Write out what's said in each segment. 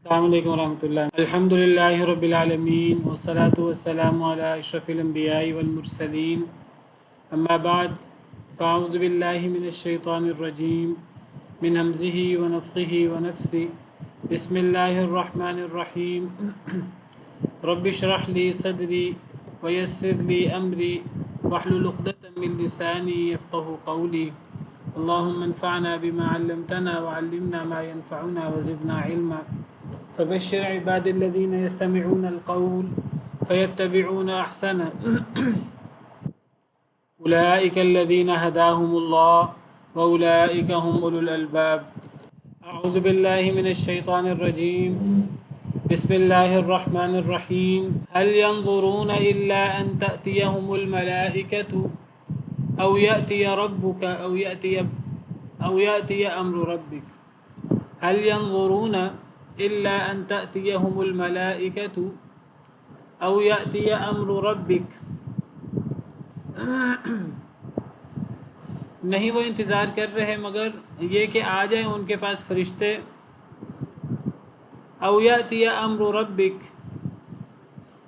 السلام علیکم ورحمۃ اللہ الحمد للہ رب العالمین والصلاة والسلام علی اشرف الانبیاء والمرسلین اما بعد فاعوذ باللہ من الشیطان الرجیم من ہمزہ ونفخہ ونفثہ بسم اللہ الرحمن الرحیم رب اشرح لی صدری ویسر لی امری واحلل عقدۃ من لسانی یفقہوا قولی اللہم انفعنا بما علمتنا وعلمنا ما ينفعنا وزدنا علما فبشر عباد الذين يستمعون القول فيتبعون أحسنه أولئك الذين هداهم الله وأولئك هم أولو الألباب أعوذ بالله من الشيطان الرجيم بسم الله الرحمن الرحيم هل ينظرون إلا أن تأتيهم الملائكة أو يأتي ربك أو يأتي أمر ربك هل ينظرون إلا أن تأتيهم الملائكة أو يأتي أمر ربك نہیں وہ انتظار کر رہے مگر یہ کہ آ جائیں ان کے پاس فرشتے او یأتی امر ربک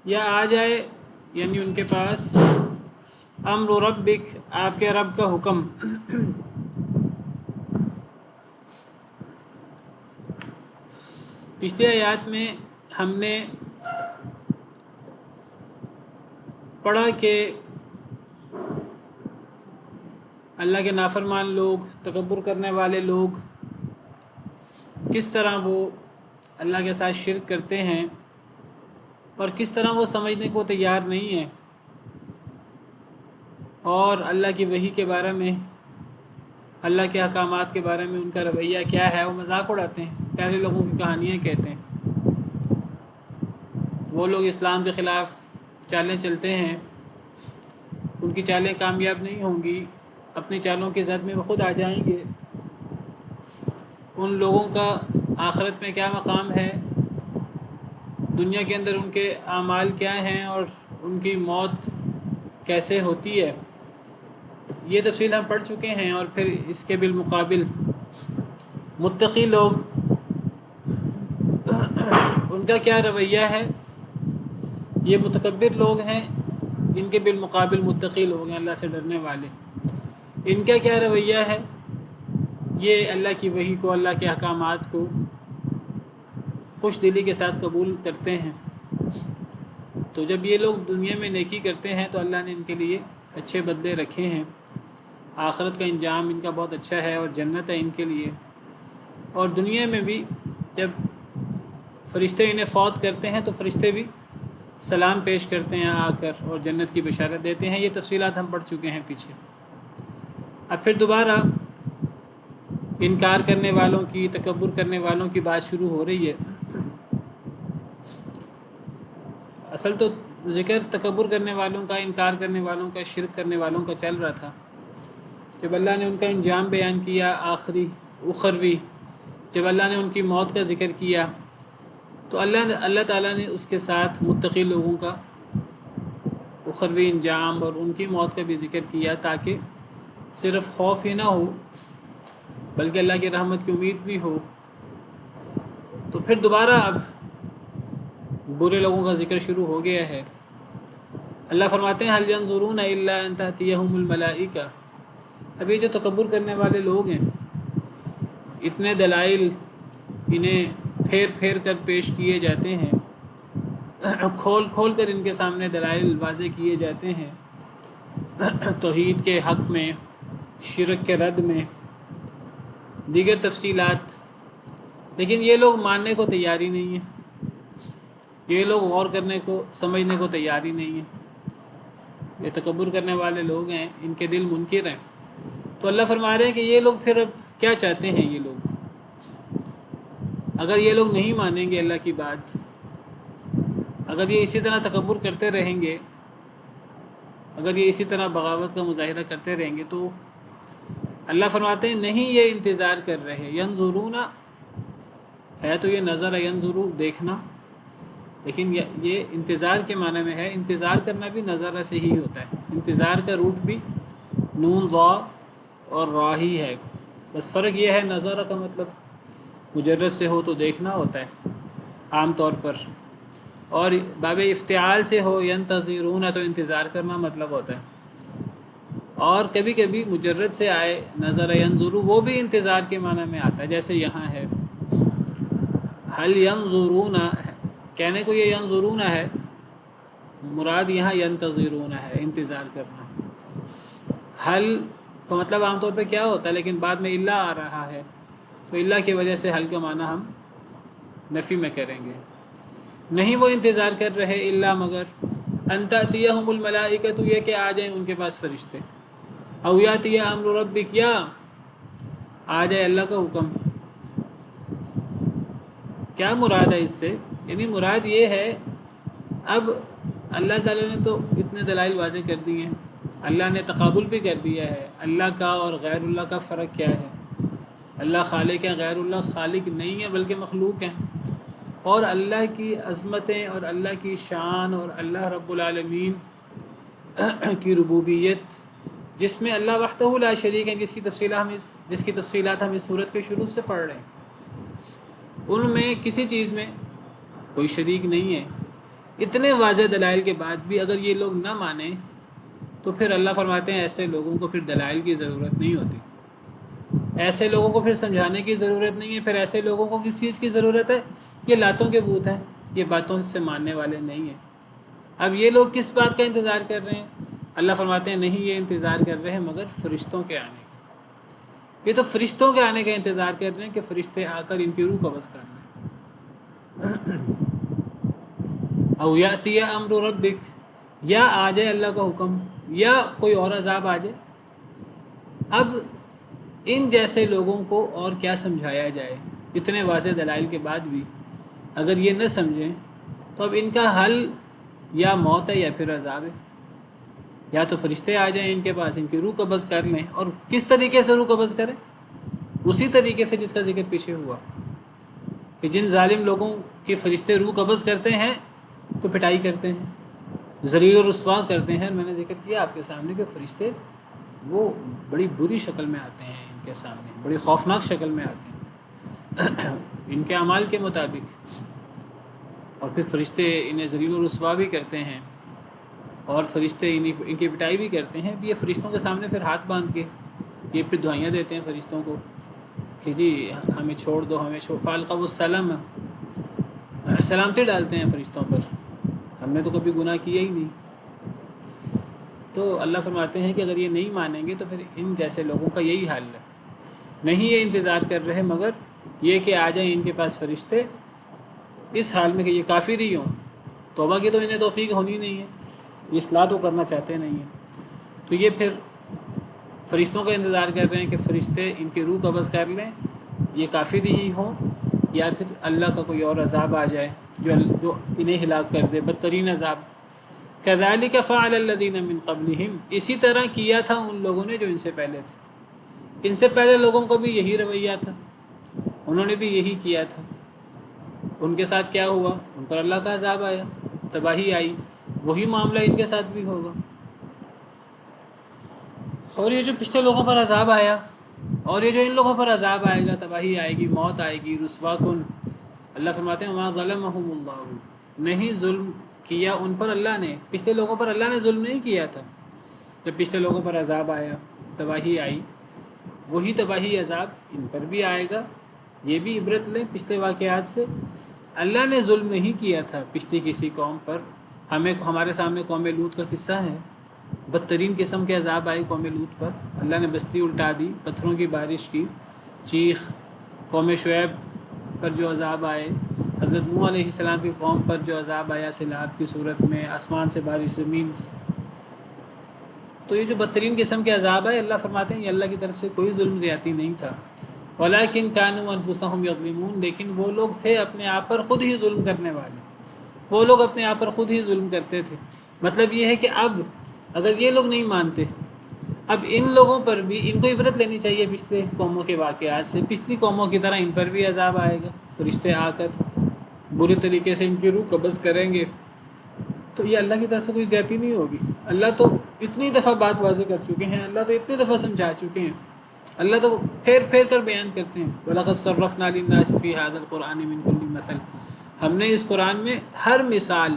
یا آ جائے یعنی ان کے پاس امر ربک آپ کے رب کا حکم پچھلی آیات میں ہم نے پڑھا کہ اللہ کے نافرمان لوگ تکبر کرنے والے لوگ کس طرح وہ اللہ کے ساتھ شرک کرتے ہیں اور کس طرح وہ سمجھنے کو تیار نہیں ہیں اور اللہ کی وحی کے بارے میں اللہ کے احکامات کے بارے میں ان کا رویہ کیا ہے وہ مذاق اڑاتے ہیں پہلے لوگوں کی کہانیاں کہتے ہیں وہ لوگ اسلام کے خلاف چالیں چلتے ہیں ان کی چالیں کامیاب نہیں ہوں گی اپنی چالوں کی زد میں وہ خود آ جائیں گے ان لوگوں کا آخرت میں کیا مقام ہے دنیا کے اندر ان کے اعمال کیا ہیں اور ان کی موت کیسے ہوتی ہے یہ تفصیل ہم پڑھ چکے ہیں اور پھر اس کے بالمقابل متقی لوگ ان کا کیا رویہ ہے یہ متکبر لوگ ہیں ان کے بالمقابل متقی لوگ ہیں اللہ سے ڈرنے والے ان کا کیا رویہ ہے یہ اللہ کی وحی کو اللہ کے احکامات کو خوش دلی کے ساتھ قبول کرتے ہیں تو جب یہ لوگ دنیا میں نیکی کرتے ہیں تو اللہ نے ان کے لیے اچھے بدلے رکھے ہیں آخرت کا انجام ان کا بہت اچھا ہے اور جنت ہے ان کے لیے اور دنیا میں بھی جب فرشتے انہیں فوت کرتے ہیں تو فرشتے بھی سلام پیش کرتے ہیں آ کر اور جنت کی بشارت دیتے ہیں یہ تفصیلات ہم پڑھ چکے ہیں پیچھے اب پھر دوبارہ انکار کرنے والوں کی تکبر کرنے والوں کی بات شروع ہو رہی ہے اصل تو ذکر تکبر کرنے والوں کا انکار کرنے والوں کا شرک کرنے والوں کا چل رہا تھا جب اللہ نے ان کا انجام بیان کیا آخری اخروی جب اللہ نے ان کی موت کا ذکر کیا تو اللہ تعالیٰ نے اس کے ساتھ متقی لوگوں کا اخروی انجام اور ان کی موت کا بھی ذکر کیا تاکہ صرف خوف ہی نہ ہو بلکہ اللہ کی رحمت کی امید بھی ہو تو پھر دوبارہ اب برے لوگوں کا ذکر شروع ہو گیا ہے اللہ فرماتے ہیں هل ينظرون الا ان تأتيهم الملائکہ اب یہ جو تکبر کرنے والے لوگ ہیں اتنے دلائل انہیں پھیر پھیر کر پیش کیے جاتے ہیں کھول کھول کر ان کے سامنے دلائل واضح کیے جاتے ہیں توحید کے حق میں شرک کے رد میں دیگر تفصیلات لیکن یہ لوگ ماننے کو تیار ہی نہیں ہیں یہ لوگ غور کرنے کو سمجھنے کو تیار ہی نہیں ہیں یہ تکبر کرنے والے لوگ ہیں ان کے دل منکر ہیں تو اللہ فرما رہے ہیں کہ یہ لوگ پھر اب کیا چاہتے ہیں یہ لوگ اگر یہ لوگ نہیں مانیں گے اللہ کی بات اگر یہ اسی طرح تکبر کرتے رہیں گے اگر یہ اسی طرح بغاوت کا مظاہرہ کرتے رہیں گے تو اللہ فرماتے ہیں نہیں یہ انتظار کر رہے ینظرون ہے تو یہ نظر ہے ینظرو دیکھنا لیکن یہ انتظار کے معنی میں ہے انتظار کرنا بھی نظر سے ہی ہوتا ہے انتظار کا روٹ بھی نون ضا اور را ہی ہے بس فرق یہ ہے نظر کا مطلب مجرد سے ہو تو دیکھنا ہوتا ہے عام طور پر، اور باب افتعال سے ہو ینتظرون تو انتظار کرنا مطلب ہوتا ہے، اور کبھی کبھی مجرد سے آئے نظر ینظرو وہ بھی انتظار کے معنی میں آتا ہے، جیسے یہاں ہے حل ینظرون، کہنے کو یہ ینظرون ہے، مراد یہاں ینتظرون ہے، انتظار کرنا۔ حل کا مطلب عام طور پہ کیا ہوتا ہے، لیکن بعد میں الا آ رہا ہے تو الا کی وجہ سے حل کا معنی ہم نفی میں کریں گے۔ نہیں وہ انتظار کر رہے الا مگر ان تأتیہم الملائکۃ، یہ کہ آ جائیں ان کے پاس فرشتے، او یاتی امر ربک، یا آ جائے اللہ کا حکم۔ کیا مراد ہے اس سے؟ یعنی مراد یہ ہے، اب اللہ تعالیٰ نے تو اتنے دلائل واضح کر دی ہیں، اللہ نے تقابل بھی کر دیا ہے، اللہ کا اور غیر اللہ کا فرق کیا ہے، اللہ خالق ہے، غیر اللہ خالق نہیں ہے بلکہ مخلوق ہیں، اور اللہ کی عظمتیں اور اللہ کی شان اور اللہ رب العالمین کی ربوبیت، جس میں اللہ وحدہ لا شریک ہے، جس کی تفصیلات ہم اس صورت کے شروع سے پڑھ رہے ہیں، ان میں کسی چیز میں کوئی شریک نہیں ہے۔ اتنے واضح دلائل کے بعد بھی اگر یہ لوگ نہ مانیں تو پھر اللہ فرماتے ہیں ایسے لوگوں کو پھر دلائل کی ضرورت نہیں ہوتی، ایسے لوگوں کو پھر سمجھانے کی ضرورت نہیں ہے، پھر ایسے لوگوں کو کس چیز کی ضرورت ہے؟ یہ لاتوں کے بت ہیں، یہ باتوں سے ماننے والے نہیں ہیں۔ اب یہ لوگ کس بات کا انتظار کر رہے ہیں؟ اللہ فرماتے ہیں نہیں، یہ انتظار کر رہے ہیں مگر فرشتوں کے آنے کا، یہ تو فرشتوں کے آنے کا انتظار کر رہے ہیں کہ فرشتے آ کر ان کی روح قبض کر لیں۔ او یاتی امر ربک، یا آ جائے اللہ کا حکم، یا کوئی اور عذاب آ جائے۔ اب ان جیسے لوگوں کو اور کیا سمجھایا جائے؟ اتنے واضح دلائل کے بعد بھی اگر یہ نہ سمجھیں تو اب ان کا حل یا موت ہے یا پھر عذاب ہے، یا تو فرشتے آ جائیں ان کے پاس، ان کی روح قبض کر لیں، اور کس طریقے سے روح قبض کریں؟ اسی طریقے سے جس کا ذکر پیچھے ہوا کہ جن ظالم لوگوں کے فرشتے روح قبض کرتے ہیں تو پٹائی کرتے ہیں، ذلیل و رسوا کرتے ہیں۔ میں نے ذکر کیا آپ کے سامنے کہ فرشتے وہ بڑی بری شکل میں آتے ہیں ان کے سامنے، بڑی خوفناک شکل میں آتے ہیں ان کے اعمال کے مطابق، اور پھر فرشتے انہیں ذلیل و رسوا بھی کرتے ہیں، اور فرشتے ان کی پٹائی بھی کرتے ہیں۔ یہ فرشتوں کے سامنے پھر ہاتھ باندھ کے یہ پھر دعائیاں دیتے ہیں فرشتوں کو کہ جی ہمیں چھوڑ دو، ہمیں چھوڑ، فالقوا السلام، سلامتی ڈالتے ہیں فرشتوں پر، ہم نے تو کبھی گناہ کیا ہی نہیں۔ تو اللہ فرماتے ہیں کہ اگر یہ نہیں مانیں گے تو پھر ان جیسے لوگوں کا یہی حال ہے، نہیں یہ انتظار کر رہے مگر یہ کہ آ جائیں ان کے پاس فرشتے، اس حال میں کہ یہ کافر ہی ہوں، توبہ کی تو انہیں توفیق ہونی نہیں ہے، یہ اصلاح تو کرنا چاہتے نہیں ہیں، تو یہ پھر فرشتوں کا انتظار کر رہے ہیں کہ فرشتے ان کی روح قبض کر لیں، یہ کافر ہی ہوں، یا پھر اللہ کا کوئی اور عذاب آ جائے جو انہیں ہلاک کر دے، بدترین عذاب۔ كَذَلِكَ فَعَلَ الَّذِينَ مِن قَبْلِهِمْ، اسی طرح کیا تھا ان لوگوں نے جو ان سے پہلے تھے، ان سے پہلے لوگوں کو بھی یہی رویہ تھا، انہوں نے بھی یہی کیا تھا، ان کے ساتھ کیا ہوا؟ ان پر اللہ کا عذاب آیا، تباہی آئی، وہی معاملہ ان کے ساتھ بھی ہوگا۔ اور یہ جو پچھلے لوگوں پر عذاب آیا اور یہ جو ان لوگوں پر عذاب آئے گا، تباہی آئے گی، موت آئے گی، رسوا کن، اللہ فرماتے ہیں وَمَا ظَلَمَهُمُ اللَّهُ، نہیں ظلم کیا ان پر اللہ نے، پچھلے لوگوں پر اللہ نے ظلم نہیں کیا تھا۔ جب پچھلے لوگوں پر عذاب آیا، تباہی آئی، وہی تباہی عذاب ان پر بھی آئے گا، یہ بھی عبرت لیں پچھلے واقعات سے۔ اللہ نے ظلم نہیں کیا تھا پچھلی کسی قوم پر، ہمارے سامنے قوم لوط کا قصہ ہے، بدترین قسم کے عذاب آئے قوم لوط پر، اللہ نے بستی الٹا دی، پتھروں کی بارش کی، چیخ۔ قوم شعیب پر جو عذاب آئے، حضرت نوح علیہ السلام کی قوم پر جو عذاب آیا سیلاب کی صورت میں، آسمان سے بارش، زمین سے، تو یہ جو بدترین قسم کے عذاب آئے، اللہ فرماتے ہیں یہ اللہ کی طرف سے کوئی ظلم زیادتی نہیں تھا۔ وَلَٰكِن كَانُوا أَنفُسَهُمْ يَظْلِمُونَ، لیکن وہ لوگ تھے اپنے آپ پر خود ہی ظلم کرنے والے، وہ لوگ اپنے آپ پر خود ہی ظلم کرتے تھے۔ مطلب یہ ہے کہ اب اگر یہ لوگ نہیں مانتے، اب ان لوگوں پر بھی ان کو عبرت لینی چاہیے پچھلے قوموں کے واقعات سے، پچھلی قوموں کی طرح ان پر بھی عذاب آئے گا، فرشتے آ کر برے طریقے سے ان کی روح قبض کریں گے، تو یہ اللہ کی طرف سے کوئی زیادتی نہیں ہوگی۔ اللہ تو اتنی دفعہ بات واضح کر چکے ہیں، اللہ تو اتنی دفعہ سمجھا چکے ہیں، اللہ تو پھیر پھیر کر بیان کرتے ہیں، وَلَقَدْ صَرَّفْنَا لِلنَّاسِ فِي هَٰذَا الْقُرْآنِ مِنْ كُلِّ مَثَلٍ، ہم نے اس قرآن میں ہر مثال،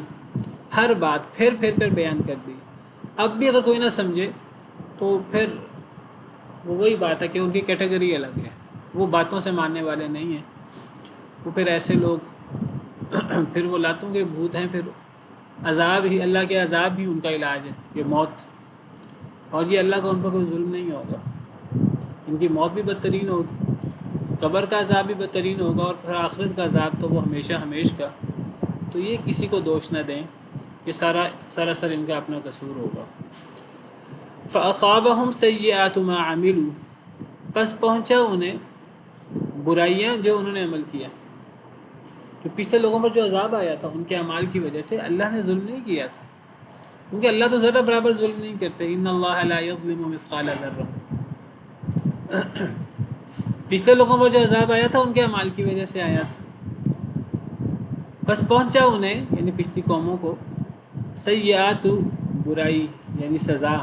ہر بات پھر پھر کر بیان کر دی. اب بھی اگر کوئی نہ سمجھے تو پھر وہ وہی بات ہے کہ ان کی کیٹیگری الگ ہے، وہ باتوں سے ماننے والے نہیں ہیں. وہ پھر ایسے لوگ پھر وہ لاتوں کے بھوت ہیں، پھر عذاب ہی، اللہ کے عذاب ہی ان کا علاج ہے، یہ موت. اور یہ اللہ کا ان پر کوئی ظلم نہیں ہوگا. ان کی موت بھی بدترین ہوگی، قبر کا عذاب بھی بدترین ہوگا، اور پھر آخرت کا عذاب تو وہ ہمیشہ ہمیش کا. تو یہ کسی کو دوش نہ دیں، یہ سراسر ان کا اپنا قصور ہوگا. فَأَصَابَهُمْ سَيِّئَاتُ مَا عَمِلُوا، پس پہنچا انہیں برائیاں جو انہوں نے عمل کیا. جو پچھلے لوگوں پر جو عذاب آیا تھا ان کے اعمال کی وجہ سے، اللہ نے ظلم نہیں کیا تھا، کیونکہ اللہ تو ذرہ برابر ظلم نہیں کرتے. ان اللہ لا یظلم مثقال ذرہ. پچھلے لوگوں پر جو عذاب آیا تھا ان کے اعمال کی وجہ سے آیا تھا. بس پہنچا انہیں یعنی پچھلی قوموں کو سیئات، برائی یعنی سزا،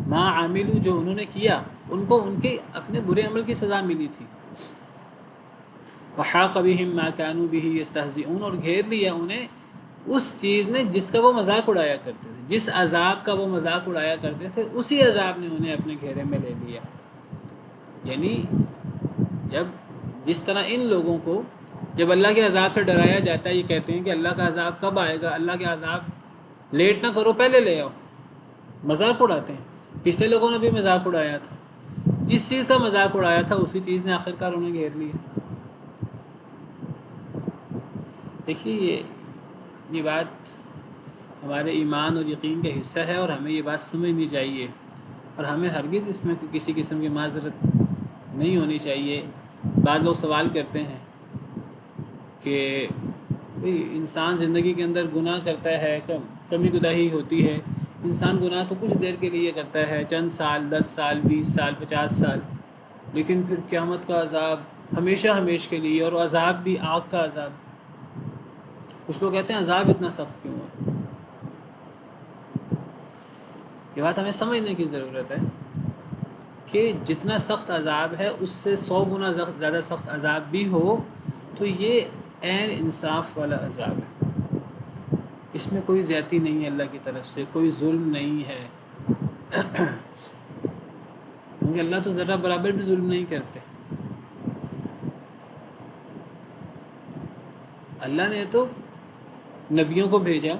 ما عاملو جو انہوں نے کیا، ان کو ان کے اپنے برے عمل کی سزا ملی تھی. وحاق بهم ما كانوا به يستهزئون، اور گھیر لیا انہیں اس چیز نے جس کا وہ مذاق اڑایا کرتے تھے، جس عذاب کا وہ مذاق اڑایا کرتے تھے اسی عذاب نے انہیں اپنے گھیرے میں لے لیا. یعنی جس طرح ان لوگوں کو جب اللہ کے عذاب سے ڈرایا جاتا ہے، یہ کہتے ہیں کہ اللہ کا عذاب کب آئے گا، اللہ کے عذاب لیٹ نہ کرو، پہلے لے آؤ، مذاق اڑاتے ہیں. پچھلے لوگوں نے بھی مذاق اڑایا تھا، جس چیز کا مذاق اڑایا تھا اسی چیز نے آخرکار انہیں گھیر لیا. دیکھیے یہ بات ہمارے ایمان اور یقین کا حصہ ہے، اور ہمیں یہ بات سمجھنی چاہیے، اور ہمیں ہرگز اس میں کسی قسم کی معذرت نہیں ہونی چاہیے. بعض لوگ سوال کرتے ہیں کہ انسان زندگی کے اندر گناہ کرتا ہے، کمی گداہی ہوتی ہے، انسان گناہ تو کچھ دیر کے لیے کرتا ہے، چند سال، 10 سال، 20 سال، 50 سال، لیکن پھر قیامت کا عذاب ہمیشہ ہمیش کے لیے، اور عذاب بھی آگ کا عذاب. کچھ لوگ کہتے ہیں عذاب اتنا سخت کیوں ہے. یہ بات ہمیں سمجھنے کی ضرورت ہے کہ جتنا سخت عذاب ہے اس سے 100 گنا زیادہ سخت عذاب بھی ہو تو یہ عین انصاف والا عذاب ہے. اس میں کوئی زیادتی نہیں ہے، اللہ کی طرف سے کوئی ظلم نہیں ہے، کیونکہ اللہ تو ذرہ برابر بھی ظلم نہیں کرتے. اللہ نے تو نبیوں کو بھیجا،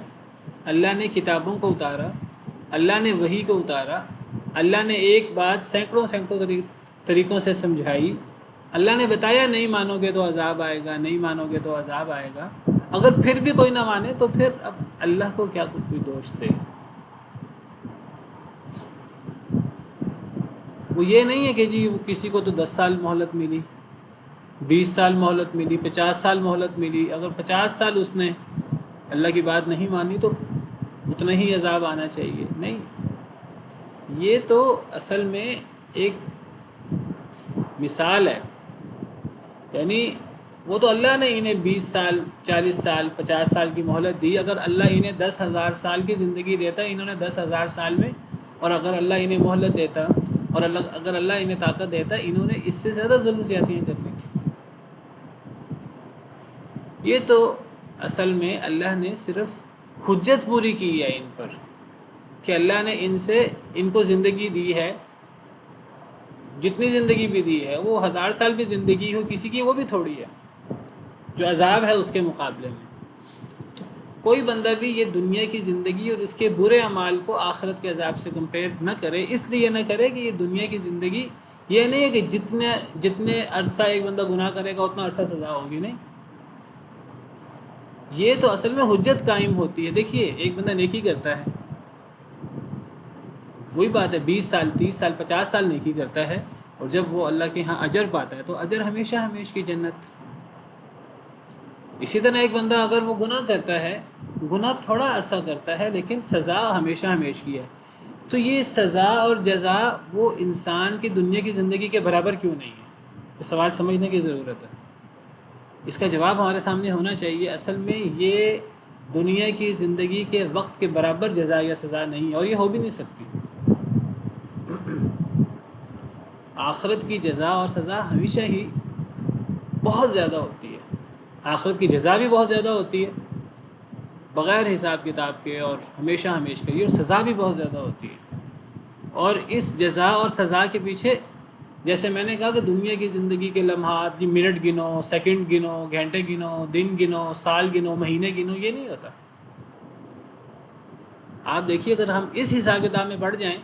اللہ نے کتابوں کو اتارا، اللہ نے وحی کو اتارا، اللہ نے ایک بات سینکڑوں طریقوں سے سمجھائی، اللہ نے بتایا نہیں مانو گے تو عذاب آئے گا، نہیں مانو گے تو عذاب آئے گا. اگر پھر بھی کوئی نہ مانے تو پھر اب اللہ کو کیا کوئی دوش دے. وہ یہ نہیں ہے کہ جی کسی کو تو 10 سال مہلت ملی، 20 سال مہلت ملی، 50 سال مہلت ملی، اگر 50 سال اس نے اللہ کی بات نہیں مانی تو اتنا ہی عذاب آنا چاہیے. نہیں، یہ تو اصل میں ایک مثال ہے. یعنی وہ تو اللہ نے انہیں 20 سال، 40 سال، 50 سال کی مہلت دی. اگر اللہ انہیں 10,000 سال کی زندگی دیتا انہوں نے 10,000 سال میں، اور اگر اللہ انہیں مہلت دیتا اور اگر اللہ انہیں طاقت دیتا انہوں نے اس سے زیادہ ظلم زیادتیاں کرنی تھی. یہ تو اصل میں اللہ نے صرف حجت پوری کی ہے ان پر کہ اللہ نے ان کو زندگی دی ہے، جتنی زندگی بھی دی ہے، وہ 1000 سال بھی زندگی ہو کسی کی وہ بھی تھوڑی ہے جو عذاب ہے اس کے مقابلے میں. تو کوئی بندہ بھی یہ دنیا کی زندگی اور اس کے برے اعمال کو آخرت کے عذاب سے کمپیئر نہ کرے. اس لیے نہ کرے کہ یہ دنیا کی زندگی یہ نہیں ہے کہ جتنے عرصہ ایک بندہ گناہ کرے گا اتنا عرصہ سزا ہوگی. نہیں، یہ تو اصل میں حجت قائم ہوتی ہے. دیکھیے ایک بندہ نیکی کرتا ہے، وہی بات ہے 20 سال، 30 سال، 50 سال نیکی کرتا ہے، اور جب وہ اللہ کے ہاں اجر پاتا ہے تو اجر ہمیشہ ہمیش کی جنت. اسی طرح ایک بندہ اگر وہ گناہ کرتا ہے، گناہ تھوڑا عرصہ کرتا ہے لیکن سزا ہمیشہ ہمیش کی ہے، تو یہ سزا اور جزا وہ انسان کی دنیا کی زندگی کے برابر کیوں نہیں ہے؟ تو سوال سمجھنے کی ضرورت ہے. اس کا جواب ہمارے سامنے ہونا چاہیے. اصل میں یہ دنیا کی زندگی کے وقت کے برابر جزا یا سزا نہیں، اور یہ ہو بھی نہیں سکتی. آخرت کی جزا اور سزا ہمیشہ ہی بہت زیادہ ہوتی ہے. آخرت کی جزا بھی بہت زیادہ ہوتی ہے بغیر حساب کتاب کے اور ہمیشہ ہمیش کے لیے، اور سزا بھی بہت زیادہ ہوتی ہے۔ اور اس جزا اور سزا کے پیچھے جیسے میں نے کہا کہ دنیا کی زندگی کے لمحات، منٹ گنو، سیکنڈ گنو، گھنٹے گنو، دن گنو، سال گنو، مہینے گنو، یہ نہیں ہوتا۔ آپ دیکھیے اگر ہم اس حساب کتاب میں بڑھ جائیں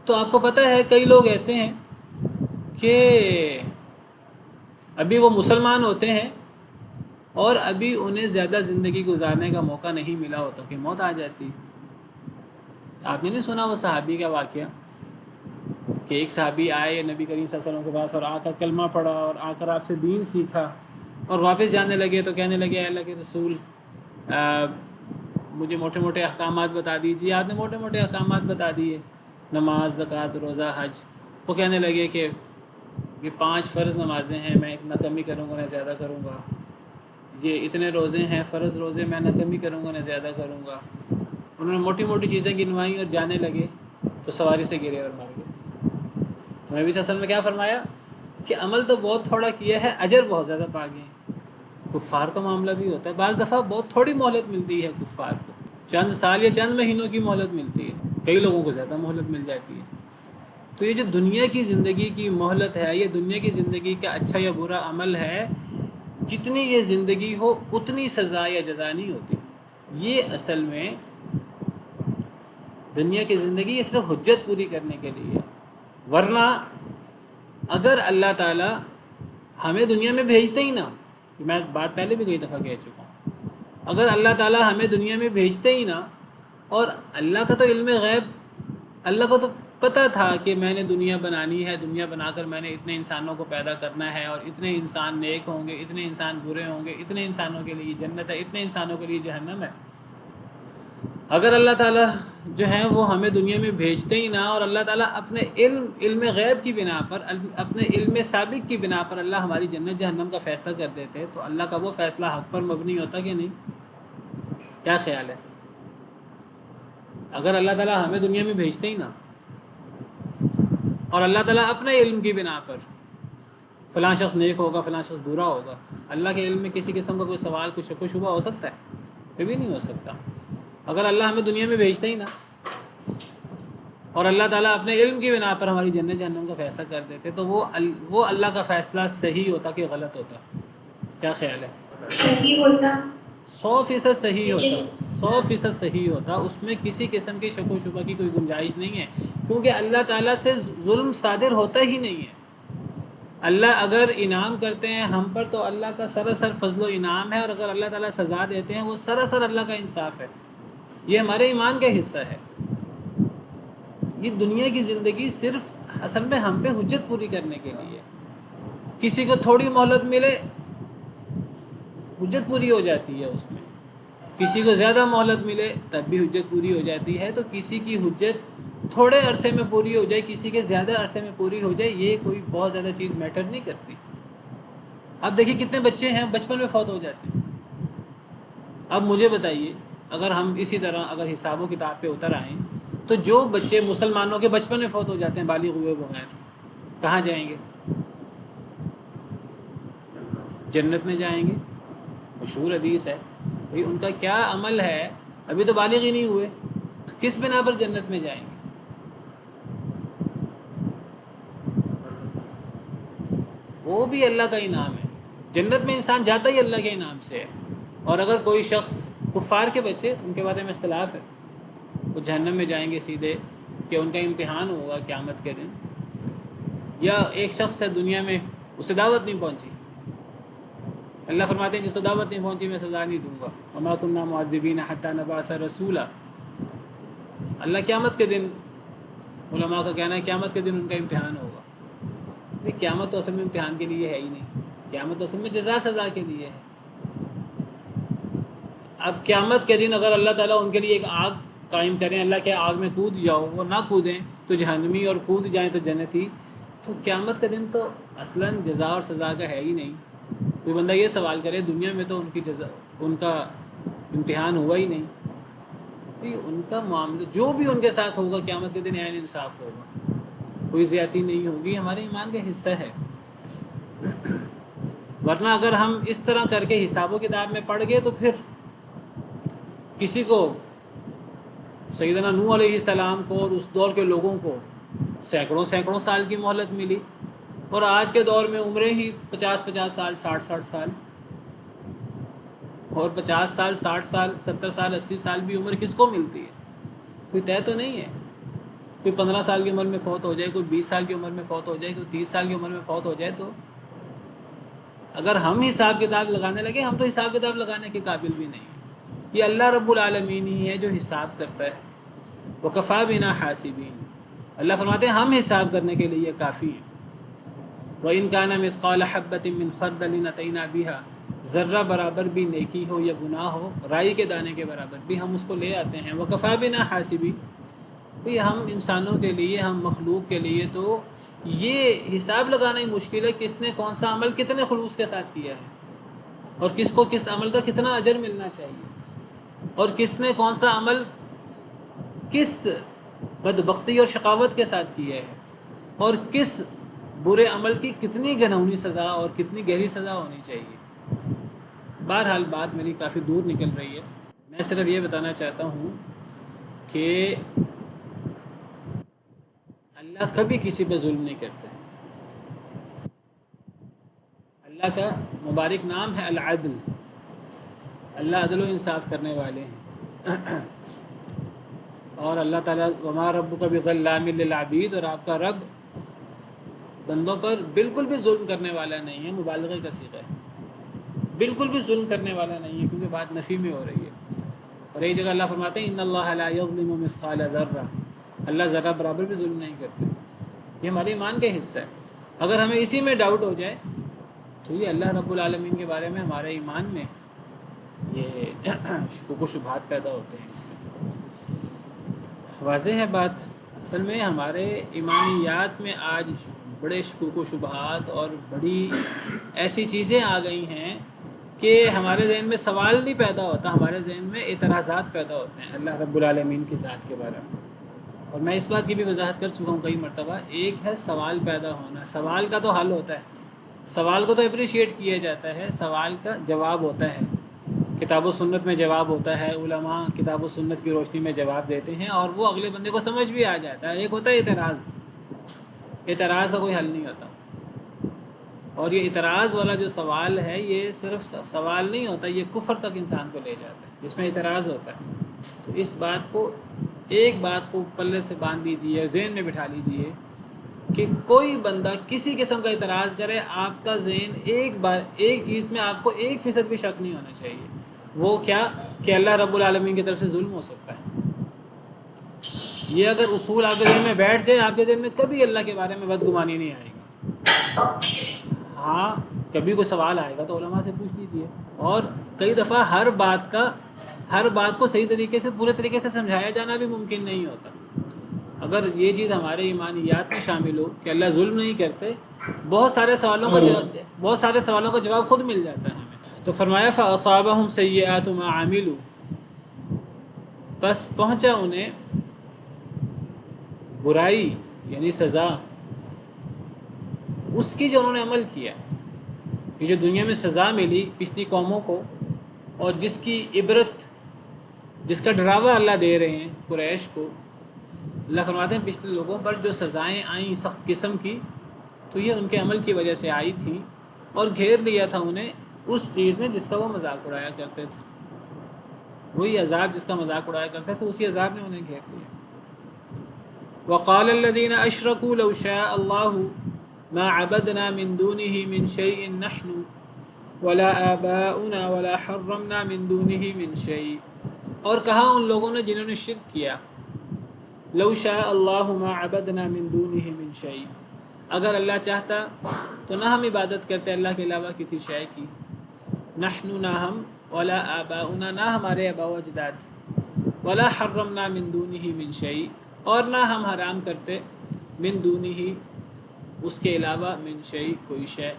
تو آپ کو پتہ ہے کئی لوگ ایسے ہیں کہ ابھی وہ مسلمان ہوتے ہیں اور ابھی انہیں زیادہ زندگی گزارنے کا موقع نہیں ملا ہوتا کہ موت آ جاتی۔ آپ نے نہیں سنا وہ صحابی کا واقعہ کہ ایک صحابی آئے نبی کریم صلی اللہ علیہ وسلم کے پاس اور آ کر کلمہ پڑھا اور آ کر آپ سے دین سیکھا، اور واپس جانے لگے تو کہنے لگے اے اللہ کے رسول مجھے موٹے موٹے احکامات بتا دیجیے۔ آپ نے موٹے موٹے احکامات بتا دیے، نماز، زکوٰۃ، روزہ، حج۔ وہ کہنے لگے کہ یہ 5 فرض نمازیں ہیں، میں نہ کمی کروں گا نہ زیادہ کروں گا۔ یہ اتنے روزے ہیں، فرض روزے، میں نہ کمی کروں گا نہ زیادہ کروں گا۔ انہوں نے موٹی موٹی چیزیں گنوائیں اور جانے لگے تو سواری سے گرے اور مر گئے۔ تو نبی صلی اللہ علیہ وسلم نے کیا فرمایا کہ عمل تو بہت تھوڑا کیا ہے، اجر بہت زیادہ پا گئے ہیں۔ کفار کا معاملہ بھی ہوتا ہے، بعض دفعہ بہت تھوڑی مہلت ملتی ہے کفار کو، چند سال یا چند مہینوں کی مہلت ملتی ہے، کئی لوگوں کو زیادہ مہلت مل جاتی ہے۔ تو یہ جو دنیا کی زندگی کی مہلت ہے، یہ دنیا کی زندگی کا اچھا یا برا عمل ہے، جتنی یہ زندگی ہو اتنی سزا یا جزا نہیں ہوتی۔ یہ اصل میں دنیا کی زندگی یہ صرف حجت پوری کرنے کے لیے، ورنہ اگر اللہ تعالیٰ ہمیں دنیا میں بھیجتے ہی نہ، میں بات پہلے بھی کئی دفعہ کہہ چکا ہوں، اگر اللہ تعالیٰ ہمیں دنیا میں بھیجتے ہی نہ، اور اللہ کا تو علم غیب، اللہ کو تو پتہ تھا کہ میں نے دنیا بنانی ہے، دنیا بنا کر میں نے اتنے انسانوں کو پیدا کرنا ہے، اور اتنے انسان نیک ہوں گے، اتنے انسان برے ہوں گے، اتنے انسانوں کے لیے جنت ہے، اتنے انسانوں کے لیے جہنم ہے۔ اگر اللہ تعالیٰ جو ہیں وہ ہمیں دنیا میں بھیجتے ہی نہ، اور اللہ تعالیٰ اپنے علم غیب کی بنا پر، اپنے علم سابق کی بنا پر اللہ ہماری جنت جہنم کا فیصلہ کر دیتے تو اللہ کا وہ فیصلہ حق پر مبنی ہوتا کہ نہیں؟ کیا خیال ہے؟ اگر اللہ تعالیٰ ہمیں دنیا میں بھیجتے ہی نہ، اور اللہ تعالیٰ اپنے علم کی بنا پر فلاں شخص نیک ہوگا، فلاں شخص برا ہوگا، اللہ کے علم میں کسی قسم کا کوئی سوال، کوئی شک و شبہ ہو سکتا ہے؟ کبھی نہیں ہو سکتا۔ اگر اللہ ہمیں دنیا میں بھیجتے ہی نہ، اور اللہ تعالیٰ اپنے علم کی بنا پر ہماری جنت جہنم کا فیصلہ کر دیتے تو وہ اللہ کا فیصلہ صحیح ہوتا کہ غلط ہوتا؟ کیا خیال ہے؟ صحیح ہوتا۔ 100% صحیح ہوتا، 100% صحیح ہوتا، اس میں کسی قسم کی شک و شبہ کی کوئی گنجائش نہیں ہے، کیونکہ اللہ تعالیٰ سے ظلم صادر ہوتا ہی نہیں ہے۔ اللہ اگر انعام کرتے ہیں ہم پر تو اللہ کا سراسر فضل و انعام ہے، اور اگر اللہ تعالیٰ سزا دیتے ہیں وہ سراسر اللہ کا انصاف ہے، یہ ہمارے ایمان کا حصہ ہے۔ یہ دنیا کی زندگی صرف اصل میں ہم پہ حجت پوری کرنے کے لیے، کسی کو تھوڑی مہلت ملے حجت پوری ہو جاتی ہے اس میں، کسی کو زیادہ مہلت ملے تب بھی حجت پوری ہو جاتی ہے۔ تو کسی کی حجت تھوڑے عرصے میں پوری ہو جائے، کسی کے زیادہ عرصے میں پوری ہو جائے، یہ کوئی بہت زیادہ چیز میٹر نہیں کرتی۔ اب دیکھیے کتنے بچے ہیں بچپن میں فوت ہو جاتے ہیں۔ اب مجھے بتائیے اگر ہم اسی طرح اگر حساب و کتاب پہ اتر آئیں تو جو بچے مسلمانوں کے بچپن میں فوت ہو جاتے ہیں بالغ ہوئے بغیر، کہاں جائیں گے؟ جنت میں جائیں گے۔ مشہور حدیث ہے، بھئی ان کا کیا عمل ہے، ابھی تو بالغ ہی نہیں ہوئے، تو کس بنا پر جنت میں جائیں گے؟ وہ بھی اللہ کا انعام ہے، جنت میں انسان جاتا ہی اللہ کے انعام سے ہے۔ اور اگر کوئی شخص، کفار کے بچے ان کے بارے میں اختلاف ہے، وہ جہنم میں جائیں گے سیدھے کہ ان کا امتحان ہوگا قیامت کے دن، یا ایک شخص ہے دنیا میں اسے دعوت نہیں پہنچی، اللہ فرماتے ہیں جس کو دعوت نہیں پہنچی میں سزا نہیں دوں گا، وما كنا معذبین حتی نبعث رسولا۔ اللہ قیامت کے دن، علماء کا کہنا ہے قیامت کے دن ان کا امتحان ہوگا۔ قیامت تو اصل میں امتحان کے لیے ہے ہی نہیں، قیامت تو اصل میں جزا سزا کے لیے ہے۔ اب قیامت کے دن اگر اللہ تعالیٰ ان کے لیے ایک آگ قائم کریں، اللہ کے آگ میں کود جاؤ، وہ نہ کودیں تو جہنمی، اور کود جائیں تو جنتی، تو قیامت کا دن تو اصلاً جزا اور سزا کا ہے ہی نہیں۔ کوئی بندہ یہ سوال کرے دنیا میں تو ان کی جزا، ان کا امتحان ہوا ہی نہیں، ان کا معاملہ جو بھی ان کے ساتھ ہوگا قیامت کے دن عین انصاف ہوگا، کوئی زیادتی نہیں ہوگی، ہمارے ایمان کا حصہ ہے۔ ورنہ اگر ہم اس طرح کر کے حساب و کتاب میں پڑ گئے تو پھر کسی کو سیدنا نوح علیہ السلام کو اور اس دور کے لوگوں کو سینکڑوں سال کی مہلت ملی، اور آج کے دور میں عمریں ہی 50 سال 60 سال، اور 50 سال 60 سال 70 سال 80 سال بھی عمر کس کو ملتی ہے؟ کوئی طے تو نہیں ہے۔ کوئی 15 سال کی عمر میں فوت ہو جائے، کوئی 20 سال کی عمر میں فوت ہو جائے، کوئی 30 سال کی عمر میں فوت ہو جائے، تو اگر ہم حساب کتاب لگانے لگے، ہم تو حساب کتاب لگانے کے قابل بھی نہیں ہیں۔ یہ اللہ رب العالمین ہی ہے جو حساب کرتا ہے۔ وَكَفَى بِنَا حَاسِبِينَ، اللہ فرماتے ہیں ہم حساب کرنے کے لیے کافی ہیں۔ وَإِنْ كَانَ مِثْقَالَ حَبَّةٍ مِّنْ خَرْدَلٍ أَتَيْنَا بِهَا، ذرہ برابر بھی نیکی ہو یا گناہ ہو، رائی کے دانے کے برابر بھی ہم اس کو لے آتے ہیں۔ وَكَفَى بِنَا حَاسِبِينَ، بھئی ہم انسانوں کے لیے، ہم مخلوق کے لیے تو یہ حساب لگانا ہی مشکل ہے، کس نے کون سا عمل کتنے خلوص کے ساتھ کیا ہے، اور کس کو کس عمل کا کتنا اجر ملنا چاہیے، اور کس نے کون سا عمل کس بدبختی اور شقاوت کے ساتھ کیا ہے، اور کس برے عمل کی کتنی گھنونی سزا اور کتنی گہری سزا ہونی چاہیے۔ بہرحال بات میری کافی دور نکل رہی ہے، میں صرف یہ بتانا چاہتا ہوں کہ اللہ کبھی کسی پہ ظلم نہیں کرتے۔ اللہ کا مبارک نام ہے العدل، اللہ عدل و انصاف کرنے والے ہیں۔ اور اللہ تعالیٰ وما ربک بظلام للعبید، اور آپ کا رب بندوں پر بالکل بھی ظلم کرنے والا نہیں ہے، مبالغے کا صیغہ ہے، بالکل بھی ظلم کرنے والا نہیں ہے، کیونکہ بات نفی میں ہو رہی ہے۔ اور ایک جگہ اللہ فرماتے ہیں ان اللہ لا یظلم مثقال ذرہ، اللہ ذرہ برابر بھی ظلم نہیں کرتے۔ یہ ہمارے ایمان کا حصہ ہے۔ اگر ہمیں اسی میں ڈاؤٹ ہو جائے تو یہ اللہ رب العالمین کے بارے میں ہمارے ایمان میں یہ شکوک و شبہات پیدا ہوتے ہیں۔ اس سے واضح ہے بات، اصل میں ہمارے ایمانیات میں آج بڑے شکوک و شبہات اور بڑی ایسی چیزیں آ گئی ہیں کہ ہمارے ذہن میں سوال نہیں پیدا ہوتا، ہمارے ذہن میں اعتراضات پیدا ہوتے ہیں اللہ رب العالمین کی ذات کے بارے میں۔ اور میں اس بات کی بھی وضاحت کر چکا ہوں کئی مرتبہ، ایک ہے سوال پیدا ہونا، سوال کا تو حل ہوتا ہے، سوال کو تو اپریشیٹ کیا جاتا ہے، سوال کا جواب ہوتا ہے، کتاب و سنت میں جواب ہوتا ہے، علماء کتاب و سنت کی روشنی میں جواب دیتے ہیں، اور وہ اگلے بندے کو سمجھ بھی آ جاتا ہے۔ ایک ہوتا ہے اعتراض، اعتراض کا کوئی حل نہیں ہوتا، اور یہ اعتراض والا جو سوال ہے یہ صرف سوال نہیں ہوتا، یہ کفر تک انسان کو لے جاتا ہے جس میں اعتراض ہوتا ہے۔ تو اس بات کو، ایک بات کو پلے سے باندھ دیجیے، ذہن میں بٹھا لیجیے کہ کوئی بندہ کسی قسم کا اعتراض کرے، آپ کا ذہن ایک چیز میں آپ کو 1% بھی شک نہیں ہونا چاہیے، وہ کیا کہ اللہ رب العالمین کی طرف سے ظلم ہو سکتا ہے۔ یہ اگر اصول آپ کے ذہن میں بیٹھ جائے، آپ کے ذہن میں کبھی اللہ کے بارے میں بدگمانی نہیں آئے گی۔ ہاں کبھی کوئی سوال آئے گا تو علماء سے پوچھ لیجئے، اور کئی دفعہ ہر بات کو صحیح طریقے سے، پورے طریقے سے سمجھایا جانا بھی ممکن نہیں ہوتا۔ اگر یہ چیز ہمارے ایمانیات میں شامل ہو کہ اللہ ظلم نہیں کرتے، بہت سارے سوالوں کا جواب خود مل جاتا ہے ہمیں۔ تو فرمایا فَأَصَابَهُمْ سَيِّئَاتُ مَا عَمِلُوا، بس پہنچا انہیں برائی یعنی سزا اس کی جو انہوں نے عمل کیا، یہ جو دنیا میں سزا ملی پچھلی قوموں کو، اور جس کی عبرت، جس کا ڈراوا اللہ دے رہے ہیں قریش کو، اللہ فرماتے ہیں پچھلے لوگوں پر جو سزائیں آئیں سخت قسم کی، تو یہ ان کے عمل کی وجہ سے آئی تھی، اور گھیر لیا تھا انہیں اس چیز نے جس کا وہ مذاق اڑایا کرتے تھے، وہی عذاب جس کا مذاق اڑایا کرتے تھے، اسی عذاب نے انہیں گھیر لیا۔ وقال الذين اشركوا لو شاء الله ما عبدنا من دونه من شيء نحن ولا آباؤنا ولا حرمنا من دونه من شيء، اور کہا ان لوگوں نے جنہوں نے شرک کیا، لو شاء اللہ ما عبدنا من دونه من شيء، اگر اللہ چاہتا تو نہ ہم عبادت کرتے اللہ کے علاوہ کسی شے کی، نحن نہ ہم، ولا آباؤنا نہ ہمارے آباء و اجداد، ولا حرمنا من دونه من شيء اور نہ ہم حرام کرتے من دونه اس کے علاوہ من شيء کوئی شے،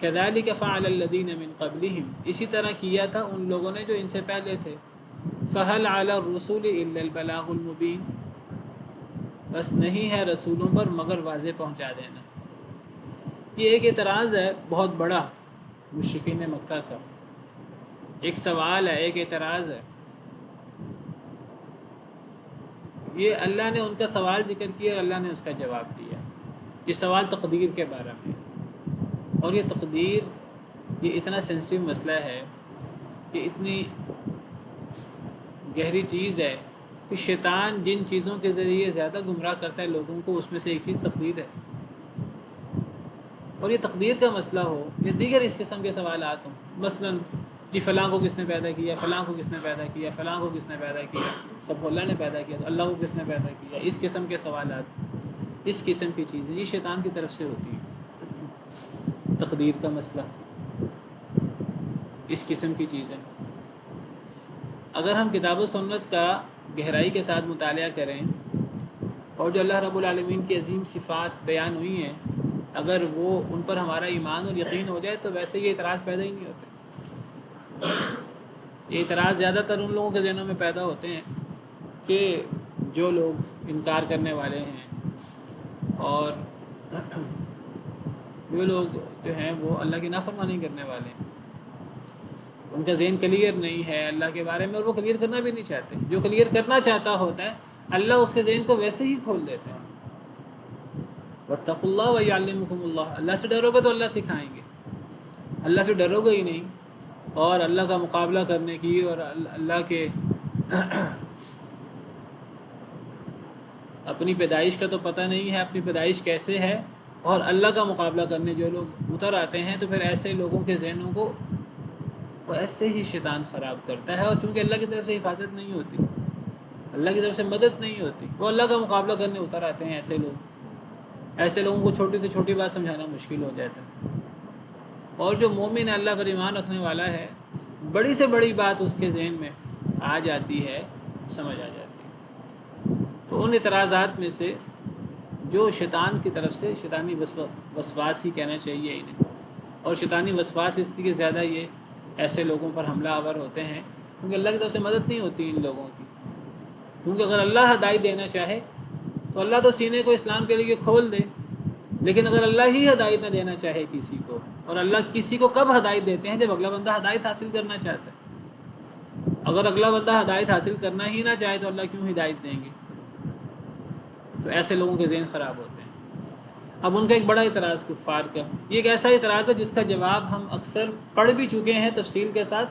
كذلك فعل الذين من قبلهم اسی طرح کیا تھا ان لوگوں نے جو ان سے پہلے تھے، فهل على الرسول الا البلاغ المبين، بس نہیں ہے رسولوں پر مگر واضح پہنچا دینا۔ یہ ایک اعتراض ہے بہت بڑا مشرکین مکہ کا، ایک سوال ہے، ایک اعتراض ہے۔ یہ اللہ نے ان کا سوال ذکر کیا اور اللہ نے اس کا جواب دیا۔ یہ سوال تقدیر کے بارے میں، اور یہ تقدیر یہ اتنا سینسٹیو مسئلہ ہے، یہ اتنی گہری چیز ہے کہ شیطان جن چیزوں کے ذریعے زیادہ گمراہ کرتا ہے لوگوں کو، اس میں سے ایک چیز تقدیر ہے۔ اور یہ تقدیر کا مسئلہ ہو یا دیگر اس قسم کے سوالات ہوں، مثلا جی فلاں کو کس نے پیدا کیا، فلاں کو کس نے پیدا کیا، فلاں کو کس نے پیدا کیا، سب کو اللہ نے پیدا کیا، تو اللہ کو کس نے پیدا کیا، اس قسم کے سوالات، اس قسم کی چیزیں یہ شیطان کی طرف سے ہوتی ہیں۔ تقدیر کا مسئلہ، اس قسم کی چیزیں اگر ہم کتاب و سنت کا گہرائی کے ساتھ مطالعہ کریں اور جو اللہ رب العالمین کی عظیم صفات بیان ہوئی ہیں، اگر وہ ان پر ہمارا ایمان اور یقین ہو جائے تو ویسے یہ اعتراض پیدا ہی نہیں ہوتے۔ یہ اعتراض زیادہ تر ان لوگوں کے ذہنوں میں پیدا ہوتے ہیں کہ جو لوگ انکار کرنے والے ہیں اور جو لوگ جو ہیں وہ اللہ کی نافرمانی کرنے والے ہیں، ان کا ذہن کلیئر نہیں ہے اللہ کے بارے میں، اور وہ کلیئر کرنا بھی نہیں چاہتے۔ جو کلیئر کرنا چاہتا ہوتا ہے اللہ اس کے ذہن کو ویسے ہی کھول دیتے ہیں۔ واتقوا اللہ ویعلمکم اللہ، اللہ سے ڈرو گے تو اللہ سکھائیں گے، اللہ سے ڈرو گے ہی نہیں اور اللہ کا مقابلہ کرنے کی اور اللہ کے اپنی پیدائش کا تو پتہ نہیں ہے، اپنی پیدائش کیسے ہے، اور اللہ کا مقابلہ کرنے جو لوگ اتر آتے ہیں تو پھر ایسے لوگوں کے ذہنوں کو وہ ایسے ہی شیطان خراب کرتا ہے۔ اور چونکہ اللہ کی طرف سے حفاظت نہیں ہوتی، اللہ کی طرف سے مدد نہیں ہوتی، وہ اللہ کا مقابلہ کرنے اتر آتے ہیں ایسے لوگ، ایسے لوگوں کو چھوٹی سے چھوٹی بات سمجھانا مشکل ہو جاتا ہے۔ اور جو مومن اللہ پر ایمان رکھنے والا ہے، بڑی سے بڑی بات اس کے ذہن میں آ جاتی ہے، سمجھ آ جاتی ہے۔ تو ان اعتراضات میں سے جو شیطان کی طرف سے، شیطانی وسواس ہی کہنا چاہیے انہیں، اور شیطانی وسواس اس لیے زیادہ یہ ایسے لوگوں پر حملہ آور ہوتے ہیں کیونکہ اللہ کی طرف سے مدد نہیں ہوتی ان لوگوں کی۔ کیونکہ اگر اللہ ہدایت دینا چاہے تو اللہ تو سینے کو اسلام کے لیے کھول دے، لیکن اگر اللہ ہی ہدایت نہ دینا چاہے کسی کو، اور اللہ کسی کو کب ہدایت دیتے ہیں؟ جب اگلا بندہ ہدایت حاصل کرنا چاہتا ہے۔ اگر اگلا بندہ ہدایت حاصل کرنا ہی نہ چاہے تو اللہ کیوں ہدایت دیں گے؟ تو ایسے لوگوں کے ذہن خراب ہوتے ہیں۔ اب ان کا ایک بڑا اعتراض کفار کا، یہ ایک ایسا اعتراض ہے جس کا جواب ہم اکثر پڑھ بھی چکے ہیں تفصیل کے ساتھ،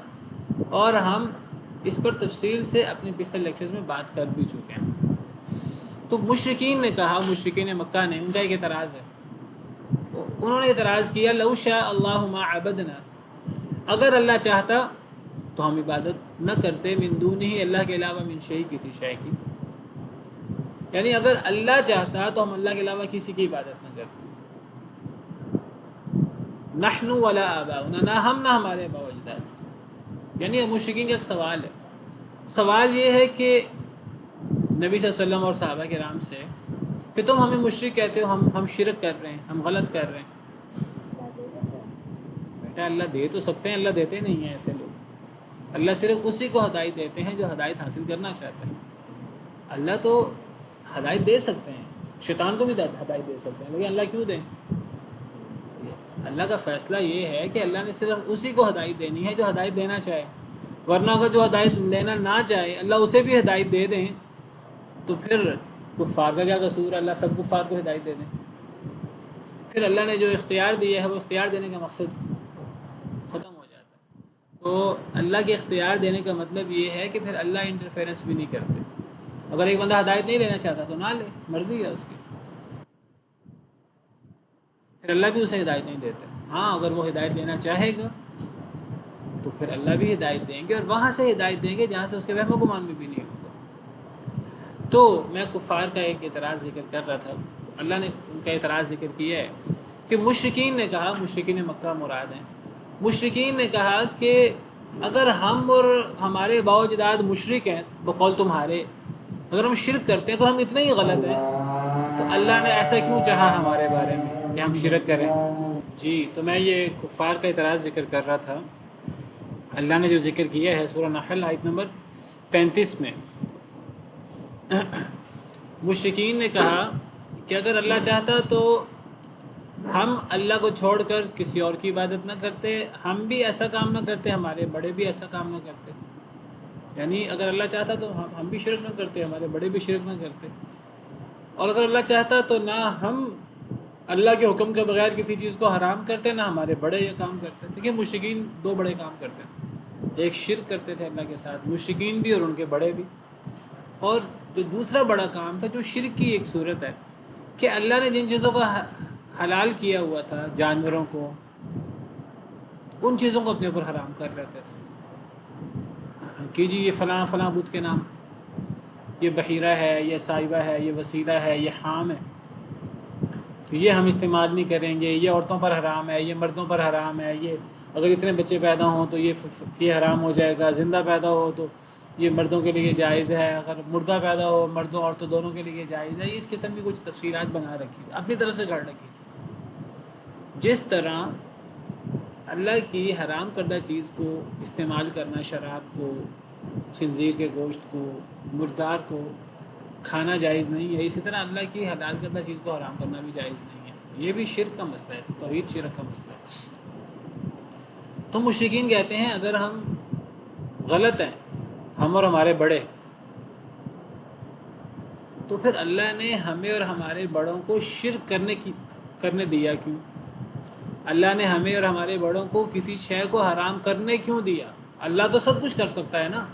اور ہم اس پر تفصیل سے اپنے پچھلے لیکچرز میں بات کر بھی چکے ہیں۔ تو مشرکین نے کہا، مشرکین مکہ نے، ان کا ایک اعتراض ہے، انہوں نے اعتراض کیا لو شاء اللہ ما عبدنا، اگر اللہ چاہتا تو ہم عبادت نہ کرتے، من دونہ، اللہ کے علاوہ، من شیء، کسی شے کی، یعنی اگر اللہ چاہتا تو ہم اللہ کے علاوہ کسی کی عبادت نہ کرتے، نحن ولا آباؤنا، نہ ہم نہ ہمارے آباء و اجداد۔ یعنی مشرکین کا ایک سوال ہے، سوال یہ ہے کہ نبی صلی اللہ علیہ وسلم اور صحابہ کرام سے کہ تم ہمیں مشرک کہتے ہو، ہم شرک کر رہے ہیں، ہم غلط کر رہے ہیں۔ بیٹا اللہ دے تو سکتے ہیں، اللہ دیتے نہیں ہیں ایسے لوگ۔ اللہ صرف اسی کو ہدایت دیتے ہیں جو ہدایت حاصل کرنا چاہتا ہے۔ اللہ تو ہدایت دے سکتے ہیں، شیطان کو بھی ہدایت دے سکتے ہیں، لیکن اللہ کیوں دیں؟ اللہ کا فیصلہ یہ ہے کہ اللہ نے صرف اسی کو ہدایت دینی ہے جو ہدایت دینا چاہے، ورنہ اگر جو ہدایت دینا نہ چاہے اللہ اسے بھی ہدایت دے دیں تو پھر کفار کا کیا قصور ہے؟ اللہ سب کفار کو ہدایت دے دیں، پھر اللہ نے جو اختیار دیا ہے وہ اختیار دینے کا مقصد ختم ہو جاتا ہے۔ تو اللہ کے اختیار دینے کا مطلب یہ ہے کہ پھر اللہ انٹرفیرنس بھی نہیں کرتے۔ اگر ایک بندہ ہدایت نہیں لینا چاہتا تو نہ لے، مرضی ہے اس کی، پھر اللہ بھی اسے ہدایت نہیں دیتے۔ ہاں اگر وہ ہدایت لینا چاہے گا تو پھر اللہ بھی ہدایت دیں گے، اور وہاں سے ہدایت دیں گے جہاں سے اس کے وہم و گمان میں بھی نہیں ہوگا۔ تو میں کفار کا ایک اعتراض ذکر کر رہا تھا، اللہ نے ان کا اعتراض ذکر کیا ہے کہ مشرکین نے کہا، مشرکین مکہ مراد ہیں، مشرکین نے کہا کہ اگر ہم اور ہمارے باء و اجداد مشرک ہیں بقول تمہارے، اگر ہم شرک کرتے ہیں تو ہم اتنے ہی غلط ہیں، تو اللہ نے ایسا کیوں چاہا ہمارے بارے میں کہ ہم شرک کریں؟ جی تو میں یہ کفار کا اعتراض ذکر کر رہا تھا۔ اللہ نے جو ذکر کیا ہے سورہ نحل آیت نمبر 35 میں، مشرکین نے کہا کہ اگر اللہ چاہتا تو ہم اللہ کو چھوڑ کر کسی اور کی عبادت نہ کرتے، ہم بھی ایسا کام نہ کرتے، ہمارے بڑے بھی ایسا کام نہ کرتے. یعنی اگر اللہ چاہتا تو ہم بھی شرک نہ کرتے، ہمارے بڑے بھی شرک نہ کرتے. اور اگر اللہ چاہتا تو نہ ہم اللہ کے حکم کے بغیر کسی چیز کو حرام کرتے، نہ ہمارے بڑے یہ کام کرتے. دیکھیے مشرکین دو بڑے کام کرتے تھے، ایک شرک کرتے تھے اللہ کے ساتھ، مشرکین بھی اور ان کے بڑے بھی. اور جو دوسرا بڑا کام تھا جو شرک کی ایک صورت ہے کہ اللہ نے جن چیزوں کو حلال کیا ہوا تھا جانوروں کو، ان چیزوں کو اپنے اوپر حرام کر لیتے تھے کہ جی یہ فلاں فلاں بت کے نام، یہ بحیرہ ہے، یہ صائبہ ہے، یہ وسیلہ ہے، یہ حام ہے، تو یہ ہم استعمال نہیں کریں گے، یہ عورتوں پر حرام ہے، یہ مردوں پر حرام ہے، یہ اگر اتنے بچے پیدا ہوں تو یہ حرام ہو جائے گا، زندہ پیدا ہو تو یہ مردوں کے لیے جائز ہے، اگر مردہ پیدا ہو مردوں عورتوں دونوں کے لیے جائز ہے. اس قسم کی کچھ تفصیلات بنا رکھی تھی، اپنی طرف سے گھڑ رکھی تھی. جس طرح اللہ کی حرام کردہ چیز کو استعمال کرنا، شراب کو، خنزیر کے گوشت کو، مردار کو کھانا جائز نہیں ہے، اسی طرح اللہ کی حلال کردہ چیز کو حرام کرنا بھی جائز نہیں ہے. یہ بھی شرک کا مسئلہ ہے، توحید شرک کا مسئلہ ہے. تو مشرکین کہتے ہیں اگر ہم غلط ہیں، ہم اور ہمارے بڑے، تو پھر اللہ نے ہمیں اور ہمارے بڑوں کو شرک کرنے دیا کیوں؟ اللہ نے ہمیں اور ہمارے بڑوں کو کسی شے کو حرام کرنے کیوں دیا؟ اللہ تو سب کچھ کر سکتا ہے نا،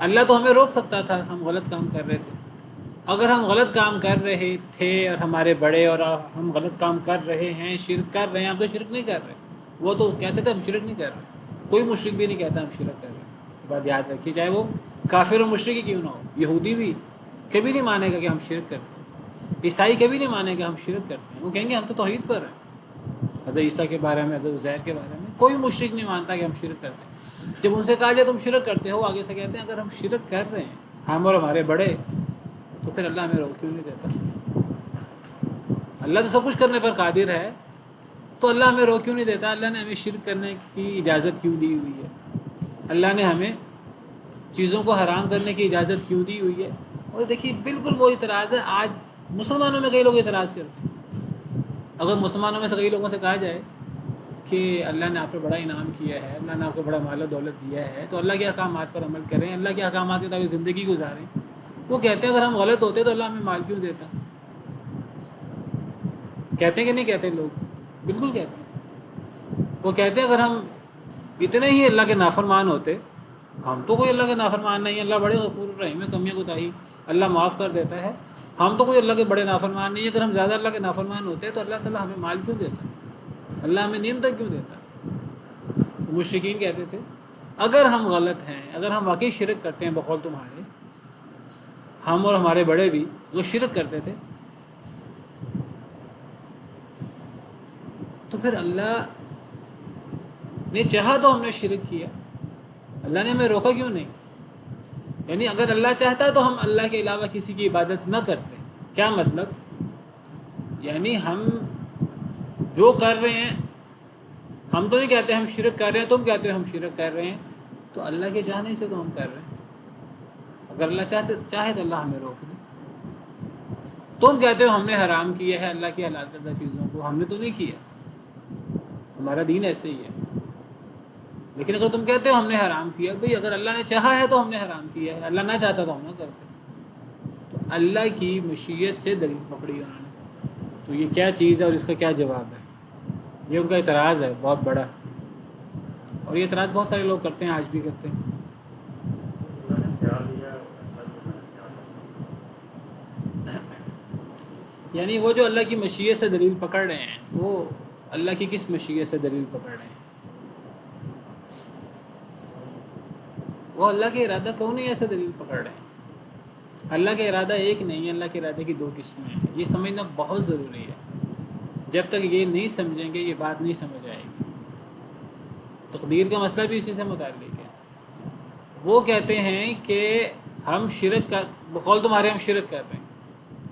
اللہ تو ہمیں روک سکتا تھا، ہم غلط کام کر رہے تھے. اگر ہم غلط کام کر رہے تھے اور ہمارے بڑے اور ہم غلط کام کر رہے ہیں، شرک کر رہے ہیں، ہم تو شرک نہیں کر رہے. وہ تو کہتے تھے ہم شرک نہیں کر رہے، کوئی مشرک بھی نہیں کہتا ہم شرک کر رہے ہیں. بات یاد رکھیے، چاہے وہ کافر و مشرک ہی کیوں نہ ہو. یہودی بھی کبھی نہیں مانے گا کہ ہم شرک کرتے ہیں، عیسائی کبھی نہیں مانے گا ہم شرک کرتے ہیں، وہ کہیں گے ہم تو توحید پر ہیں. حضرت عیسیٰ کے بارے میں، حضرت عزیر کے بارے میں کوئی مشرک نہیں مانتا کہ ہم شرک کرتے ہیں. جب ان سے کہا جائے تم شرک کرتے ہو، آگے سے کہتے ہیں اگر ہم شرک کر رہے ہیں ہم اور ہمارے بڑے، تو پھر اللہ ہمیں روک کیوں نہیں دیتا؟ اللہ تو سب کچھ کرنے پر قادر ہے، تو اللہ ہمیں روک کیوں نہیں دیتا؟ اللہ نے ہمیں شرک کرنے کی اجازت کیوں دی ہوئی ہے؟ اللہ نے ہمیں چیزوں کو حرام کرنے کی اجازت کیوں دی ہوئی ہے؟ اور دیکھیے بالکل وہ اعتراض ہے آج مسلمانوں میں کئی لوگ اعتراض کرتے ہیں. اگر مسلمانوں میں سے کئی لوگوں سے کہا جائے کہ اللہ نے آپ پہ بڑا انعام کیا ہے، اللہ نے آپ کو بڑا مال و دولت دیا ہے، تو اللہ کے احکامات پر عمل کریں، اللہ کے احکامات کے تابع زندگی گزاریں. وہ کہتے ہیں اگر ہم غلط ہوتے تو اللہ ہمیں مال کیوں دیتا؟ کہتے ہیں کہ نہیں کہتے لوگ؟ بالکل کہتے ہیں. وہ کہتے ہیں اگر ہم اتنے ہی اللہ کے نافرمان ہوتے، ہم تو کوئی اللہ کے نافرمان نہیں ہیں، اللہ بڑے غفور الرحیم ہے، کمیاں کوتاہی اللہ معاف کر دیتا ہے، ہم تو کوئی اللہ کے بڑے نافرمان نہیں ہیں. اگر ہم زیادہ اللہ کے نافرمان ہوتے تو اللہ تعالیٰ ہمیں مال کیوں دیتا؟ اللہ ہمیں نعمتیں کیوں دیتا؟ مشرکین کہتے تھے اگر ہم غلط ہیں، اگر ہم واقعی شرک کرتے ہیں بقول تمہارے، ہم اور ہمارے بڑے بھی وہ شرک کرتے تھے، تو پھر اللہ نے چاہا تو ہم نے شرک کیا، اللہ نے ہمیں روکا کیوں نہیں؟ یعنی اگر اللہ چاہتا تو ہم اللہ کے علاوہ کسی کی عبادت نہ کرتے. کیا مطلب؟ یعنی ہم جو کر رہے ہیں، ہم تو نہیں کہتے ہم شرک کر رہے ہیں، تم کہتے ہو ہم شرک کر رہے ہیں، تو اللہ کے چاہنے سے تو ہم کر رہے ہیں. اگر اللہ چاہے تو اللہ ہمیں روک دے. تم کہتے ہو ہم نے حرام کیا ہے اللہ کی حلال کردہ چیزوں کو، ہم نے تو نہیں کیا، ہمارا دین ایسے ہی ہے. لیکن اگر تم کہتے ہو ہم نے حرام کیا، بھئی اگر اللہ نے چاہا ہے تو ہم نے حرام کیا ہے، اللہ نہ چاہتا تو ہم نہ کرتے. تو اللہ کی مشیت سے دلیل پکڑی انہوں نے. تو یہ کیا چیز ہے اور اس کا کیا جواب ہے؟ یہ ان کا اعتراض ہے بہت بڑا، اور یہ اعتراض بہت سارے لوگ کرتے ہیں، آج بھی کرتے ہیں. یعنی وہ جو اللہ کی مشیت سے دلیل پکڑ رہے ہیں، وہ اللہ کی کس مشیت سے دلیل پکڑ رہے ہیں؟ وہ اللہ کے ارادہ کون نہیں ایسے دلیل پکڑ رہے ہیں؟ اللہ کا ارادہ ایک نہیں ہے، اللہ کے ارادے کی دو قسمیں ہیں. یہ سمجھنا بہت ضروری ہے. جب تک یہ نہیں سمجھیں گے یہ بات نہیں سمجھ آئے گی. تقدیر کا مسئلہ بھی اسی سے متعلق ہے. وہ کہتے ہیں کہ ہم شرک کر بقول تمہارے ہم شرک کر رہے ہیں،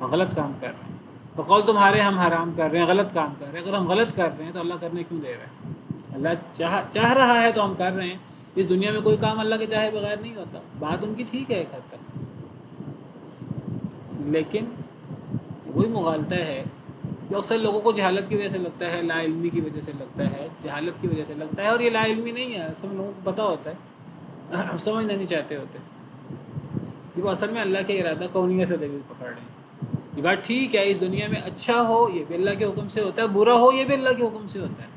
ہم غلط کام کر رہے ہیں، بقول تمہارے ہم حرام کر رہے ہیں، غلط کام کر رہے ہیں. اگر ہم غلط کر رہے ہیں تو اللہ کرنے کیوں دے رہے ہیں؟ اللہ چاہ رہا ہے تو ہم کر رہے ہیں. اس دنیا میں کوئی کام اللہ کے چاہے بغیر نہیں ہوتا. بات ان کی ٹھیک ہے ایک حد تک، لیکن وہی مغالطہ ہے جو اکثر لوگوں کو جہالت کی وجہ سے لگتا ہے، لا علمی کی وجہ سے لگتا ہے، جہالت کی وجہ سے لگتا ہے، اور یہ لا علمی نہیں ہے، سب لوگوں کو پتہ ہوتا ہے سمجھنا نہیں چاہتے ہوتے کہ وہ اصل میں اللہ کے ارادہ کونیہ سے دلیل پکڑ رہے ہیں۔ یہ بات ٹھیک ہے، اس دنیا میں اچھا ہو یہ بھی اللہ کے حکم سے ہوتا ہے، برا ہو یہ بھی اللہ کے حکم سے ہوتا ہے،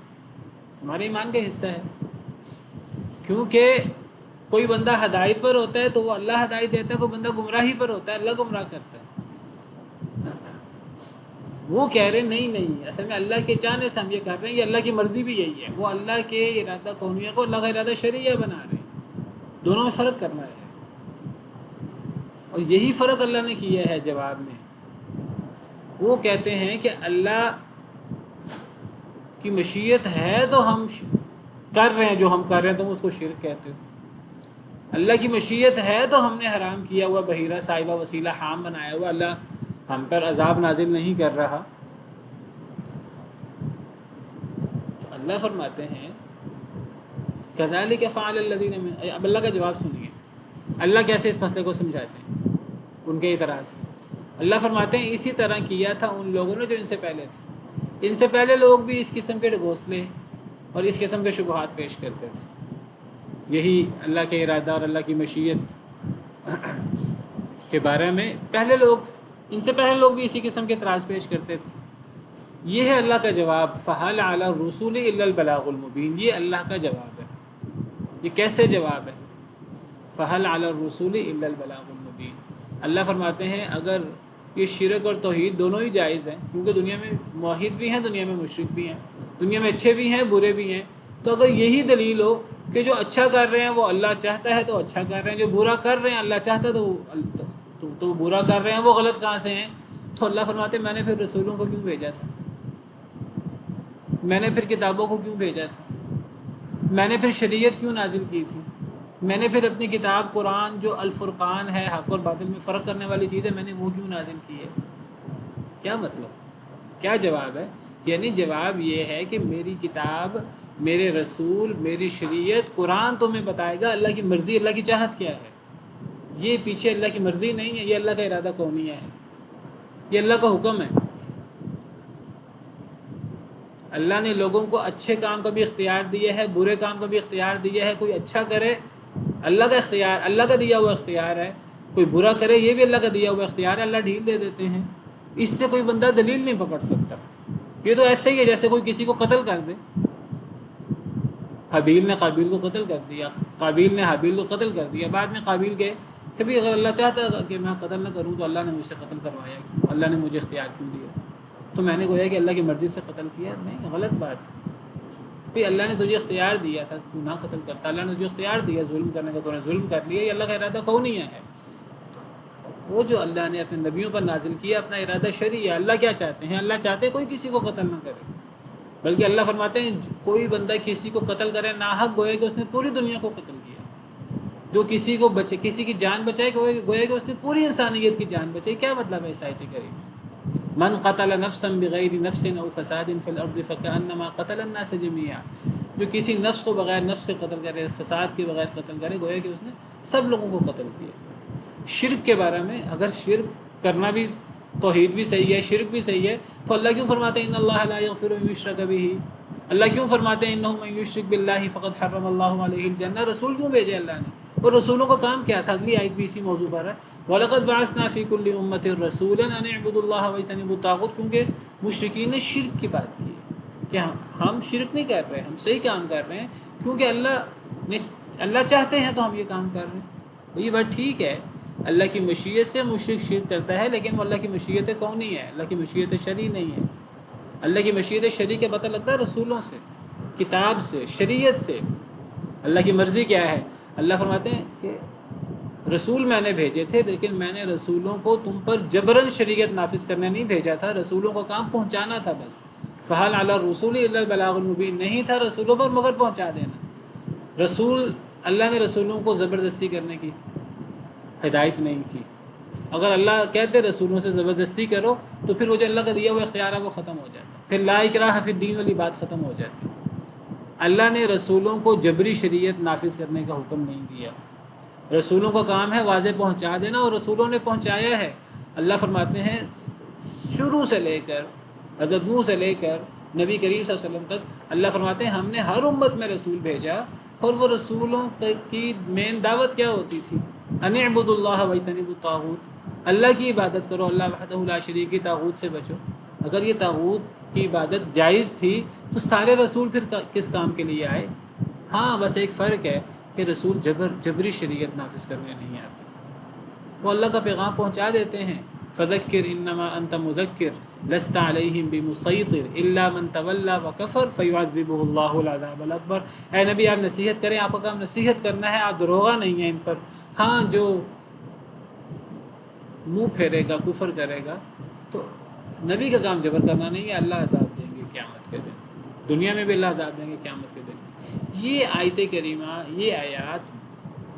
ہمارے ایمان کا حصہ ہے۔ کیونکہ کوئی بندہ ہدایت پر ہوتا ہے تو وہ اللہ ہدایت دیتا ہے، کوئی بندہ گمراہی پر ہوتا ہے اللہ گمراہ کرتا ہے۔ وہ کہہ رہے نہیں اصل میں اللہ کے چاہنے سے ہم یہ کر رہے ہیں، یہ اللہ کی مرضی بھی یہی ہے، وہ اللہ کے ارادہ کونیہ کو اللہ کا ارادہ شرعیہ بنا رہے ہیں، دونوں میں فرق کرنا ہے، اور یہی فرق اللہ نے کیا ہے جواب میں۔ وہ کہتے ہیں کہ اللہ کی مشیت ہے تو ہم کر رہے ہیں، جو ہم کر رہے ہیں تم اس کو شرک کہتے ہو۔ اللہ کی مشیت ہے تو ہم نے حرام کیا ہوا بحیرہ صاحبہ وسیلہ حام بنایا ہوا، اللہ ہم پر عذاب نازل نہیں کر رہا۔ تو اللہ فرماتے ہیں کذالک فعل الذین من، اب اللہ کا جواب سنیے، اللہ کیسے اس مسئلے کو سمجھاتے ہیں ان کے اعتراض کا۔ اللہ فرماتے ہیں اسی طرح کیا تھا ان لوگوں نے جو ان سے پہلے تھے، ان سے پہلے لوگ بھی اس قسم کے ڈھگوسلے اور اس قسم کے شبہات پیش کرتے تھے، یہی اللہ کے ارادہ اور اللہ کی مشیت کے بارے میں پہلے لوگ، ان سے پہلے لوگ بھی اسی قسم کے اعتراض پیش کرتے تھے۔ یہ ہے اللہ کا جواب، فَهَلْ عَلَى الرُّسُلِ إِلَّا الْبَلَاغُ الْمُبِينُ، یہ اللہ کا جواب ہے۔ یہ کیسے جواب ہے؟ فَهَلْ عَلَى الرُّسُلِ إِلَّا الْبَلَاغُ الْمُبِينُ، اللہ فرماتے ہیں اگر یہ شرک اور توحید دونوں ہی جائز ہیں، کیونکہ دنیا میں موحد بھی ہیں، دنیا میں مشرک بھی ہیں، دنیا میں اچھے بھی ہیں برے بھی ہیں، تو اگر یہی دلیل ہو کہ جو اچھا کر رہے ہیں وہ اللہ چاہتا ہے تو اچھا کر رہے ہیں، جو برا کر رہے ہیں اللہ چاہتا ہے تو برا کر رہے ہیں، وہ غلط کہاں سے ہیں؟ تو اللہ فرماتے ہیں میں نے پھر رسولوں کو کیوں بھیجا تھا، میں نے پھر کتابوں کو کیوں بھیجا تھا، میں نے پھر شریعت کیوں نازل کی تھی، میں نے پھر اپنی کتاب قرآن جو الفرقان ہے، حق اور باطل میں فرق کرنے والی چیز ہے، میں نے وہ کیوں نازل کی ہے؟ کیا مطلب، کیا جواب ہے؟ یعنی جواب یہ ہے کہ میری کتاب، میرے رسول، میری شریعت، قرآن تمہیں بتائے گا اللہ کی مرضی، اللہ کی چاہت کیا ہے۔ یہ پیچھے اللہ کی مرضی نہیں ہے، یہ اللہ کا ارادہ کونیہ ہے، یہ اللہ کا حکم ہے۔ اللہ نے لوگوں کو اچھے کام کا بھی اختیار دیا ہے، برے کام کا بھی اختیار دیا ہے، کوئی اچھا کرے اللہ کا اختیار، اللہ کا دیا ہوا اختیار ہے، کوئی برا کرے یہ بھی اللہ کا دیا ہوا اختیار ہے، اللہ ڈھیل دے دیتے ہیں، اس سے کوئی بندہ دلیل نہیں پکڑ سکتا۔ یہ تو ایسے ہی ہے جیسے کوئی کسی کو قتل کر دے، حابیل نے قابیل کو قتل کر دیا، قابیل نے حابیل کو قتل کر دیا، بعد میں قابیل کے کبھی اگر اللہ چاہتا کہ میں قتل نہ کروں تو اللہ نے مجھ سے قتل کروایا کیوں، اللہ نے مجھے اختیار کیوں دیا؟ تو میں نے گویا کہ اللہ کی مرضی سے قتل کیا؟ نہیں، غلط بات ہے۔ بھئی اللہ نے تجھے اختیار دیا تھا تو نہ قتل کرتا، اللہ نے تجھے اختیار دیا ظلم کرنے کا، تو نے ظلم کر لیا، یہ اللہ کا ارادہ کونیہ ہے۔ وہ جو اللہ نے اپنے نبیوں پر نازل کیا اپنا ارادہ شرعی ہے۔ اللہ کیا چاہتے ہیں؟ اللہ چاہتے ہیں کوئی کسی کو قتل نہ کرے، بلکہ اللہ فرماتے ہیں کوئی بندہ کسی کو قتل کرے ناحق گویا کہ اس نے پوری دنیا کو قتل کیا، جو کسی کو بچے، کسی کی جان بچائے گویا کہ اس نے پوری انسانیت کی جان بچائی۔ کیا مطلب ہے اس آیت کریمہ؟ من قتل نفسا بغیر نفس او فساد فی الارض فکأنما قتل الناس جميعا، جو کسی نفس کو بغیر نفس کے قتل کرے، فساد کے بغیر قتل کرے، گویا کہ اس نے سب لوگوں کو قتل کیا۔ شرک کے بارے میں، اگر شرک کرنا بھی، توحید بھی صحیح ہے، شرک بھی صحیح ہے، تو اللہ کیوں فرماتے ہیں ان اللہ لا یغفر ان یشرک بہ؟ اللہ کیوں فرماتے ہیں انہ من یشرک باللہ فقد حرم اللہ علیہ الجنہ؟ رسول کیوں بھیجے اللہ نے؟ اور رسولوں کا کام کیا تھا؟ اگلی آیت بھی اسی موضوع پر ہے، وَلَقَدْ بَعَثْنَا فِي كُلِّ أُمَّةٍ رَسُولًا أَنِ اعْبُدُوا اللَّهَ وَاجْتَنِبُوا الطَّاغُوتَ، کیونکہ مشرکین نے شرک کی بات کی ہے کہ ہم شرک نہیں کر رہے، ہم صحیح کام کر رہے ہیں، کیونکہ اللہ چاہتے ہیں تو ہم یہ کام کر رہے ہیں۔ یہ بات ٹھیک ہے، اللہ کی مشیت سے مشرک شرک کرتا ہے، لیکن وہ اللہ کی مشیت کونی ہے، اللہ کی مشیت شرعی نہیں ہے۔ اللہ کی مشیت شرعی کا پتہ لگتا ہے رسولوں سے، کتاب سے، شریعت سے۔ اللہ کی مرضی کیا ہے؟ اللہ فرماتے ہیں کہ رسول میں نے بھیجے تھے، لیکن میں نے رسولوں کو تم پر جبراً شریعت نافذ کرنے نہیں بھیجا تھا، رسولوں کو کام پہنچانا تھا بس۔ فَهَلْ عَلَى الرُّسُولِ إِلَّا الْبَلَاغُ الْمُبِينُ، نہیں تھا رسولوں پر مگر پہنچا دینا۔ رسول، اللہ نے رسولوں کو زبردستی کرنے کی ہدایت نہیں کی۔ اگر اللہ کہتے رسولوں سے زبردستی کرو تو پھر وہ جو اللہ کا دیا ہوا اختیار ہے وہ ختم ہو جاتا، پھر لا اکراہ فی الدین والی بات ختم ہو جاتی۔ اللہ نے رسولوں کو جبری شریعت نافذ کرنے کا حکم نہیں دیا، رسولوں کا کام ہے واضح پہنچا دینا، اور رسولوں نے پہنچایا ہے۔ اللہ فرماتے ہیں شروع سے لے کر حضرت نوح سے لے کر نبی کریم صلی اللہ علیہ وسلم تک اللہ فرماتے ہیں ہم نے ہر امت میں رسول بھیجا، اور وہ رسولوں کی مین دعوت کیا ہوتی تھی؟ ان اعبدوا اللہ واجتنبوا الطاغوت، اللہ کی عبادت کرو، اللہ وحدہ لا شریک کی، طاغوت سے بچو۔ اگر یہ طاغوت کی عبادت جائز تھی تو سارے رسول پھر کس کام کے لیے آئے؟ ہاں بس ایک فرق ہے کہ رسول جبری شریعت نافذ کرنے نہیں آتے، وہ اللہ کا پیغام پہنچا دیتے ہیں۔ فذکر انما انت مذکر لست علیہم بمسیطر الا من تولی وکفر فیعذبہ اللہ العذاب الاکبر۔ اے نبی آپ نصیحت کریں، آپ کا کام نصیحت کرنا ہے، آپ دروغہ نہیں ہیں ان پر۔ ہاں جو منہ پھیرے گا، کفر کرے گا، تو نبی کا کام جبر کرنا نہیں ہے، اللہ عذاب دیں گے قیامت کے دن، دنیا میں بھی اللہ عذاب دیں گے قیامت کے دن۔ یہ آیت کریمہ، یہ آیات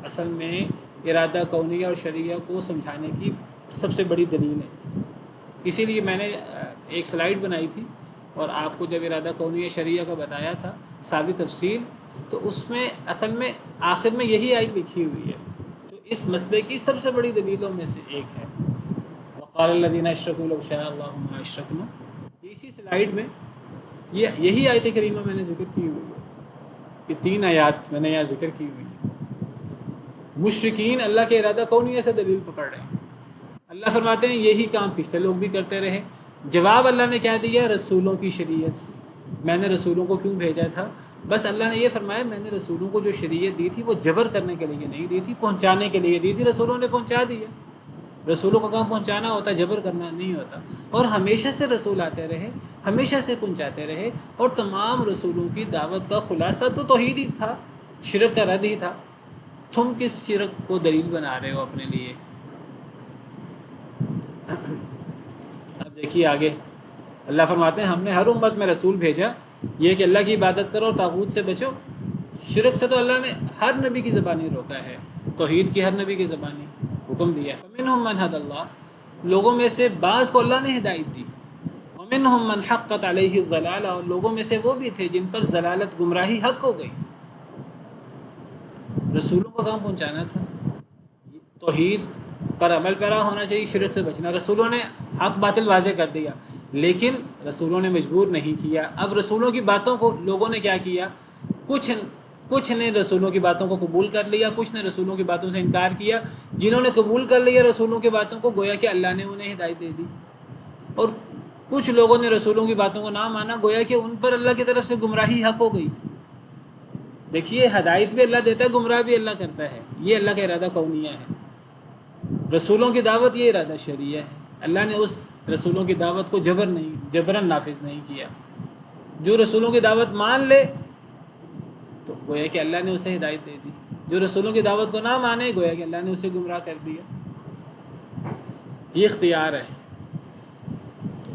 اصل میں ارادہ کونیہ اور شرعیہ کو سمجھانے کی سب سے بڑی دلیل ہے۔ اسی لیے میں نے ایک سلائیڈ بنائی تھی، اور آپ کو جب ارادہ کونیہ شرعیہ کا بتایا تھا ساری تفصیل، تو اس میں اصل میں آخر میں یہی آیت لکھی ہوئی ہے جو اس مسئلے کی سب سے بڑی دلیلوں میں سے ایک ہے۔ وقال الذین اشرکوا لو شاء اللہ ما اشرکنا، اسی سلائیڈ میں یہی آیت کریمہ میں نے ذکر کی ہوئی ہے، یہ 3 آیات میں نے یہاں ذکر کی ہوئی ہے۔ مشرکین اللہ کے ارادہ کونیہ سے دلیل پکڑ رہے ہیں۔ اللہ فرماتے ہیں یہی کام پچھلے لوگ بھی کرتے رہے۔ جواب اللہ نے کیا دیا؟ رسولوں کی شریعت سے۔ میں نے رسولوں کو کیوں بھیجا تھا؟ بس اللہ نے یہ فرمایا میں نے رسولوں کو جو شریعت دی تھی وہ جبر کرنے کے لیے نہیں دی تھی، پہنچانے کے لیے دی تھی، رسولوں نے پہنچا دیا۔ رسولوں کا کام پہنچانا ہوتا، جبر کرنا نہیں ہوتا۔ اور ہمیشہ سے رسول آتے رہے، ہمیشہ سے پہنچاتے رہے، اور تمام رسولوں کی دعوت کا خلاصہ تو توحید ہی تھا، شرک کا رد ہی تھا۔ تم کس شرک کو دلیل بنا رہے ہو اپنے لیے؟ اب دیکھیے آگے اللہ فرماتے ہیں ہم نے ہر امت میں رسول بھیجا، یہ کہ اللہ کی عبادت کرو اور طاغوت سے بچو۔ شرک سے تو اللہ نے ہر نبی کی زبانی روکا ہے، توحید کی ہر نبی کی زبانی حکم دیا ہے۔ فمنہم من ھدی اللہ، لوگوں میں سے بعض کو اللہ نے ہدایت دی، ومنہم من حقت علیہ الضلالہ، اور لوگوں میں سے وہ بھی تھے جن پر ضلالت، گمراہی حق ہو گئی۔ رسولوں کا کام پہنچانا تھا، توحید پر عمل پیرا ہونا چاہیے، شرک سے بچنا۔ رسولوں نے حق باطل واضح کر دیا، لیکن رسولوں نے مجبور نہیں کیا۔ اب رسولوں کی باتوں کو لوگوں نے کیا کیا؟ کچھ نے رسولوں کی باتوں کو قبول کر لیا، کچھ نے رسولوں کی باتوں سے انکار کیا۔ جنہوں نے قبول کر لیا رسولوں کی باتوں کو، گویا کہ اللہ نے انہیں ہدایت دے دی، اور کچھ لوگوں نے رسولوں کی باتوں کو نہ مانا، گویا کہ ان پر اللہ کی طرف سے گمراہی حق ہو گئی۔ دیکھیے ہدایت بھی اللہ دیتا ہے، گمراہ بھی اللہ کرتا ہے، یہ اللہ کا ارادہ کونیہ ہے۔ رسولوں کی دعوت یہ ارادہ شرعیہ ہے۔ اللہ نے اس رسولوں کی دعوت کو جبراً نافذ نہیں کیا۔ جو رسولوں کی دعوت مان لے تو گویا کہ اللہ نے اسے ہدایت دے دی، جو رسولوں کی دعوت کو نہ مانے گویا کہ اللہ نے اسے گمراہ کر دیا۔ یہ اختیار ہے۔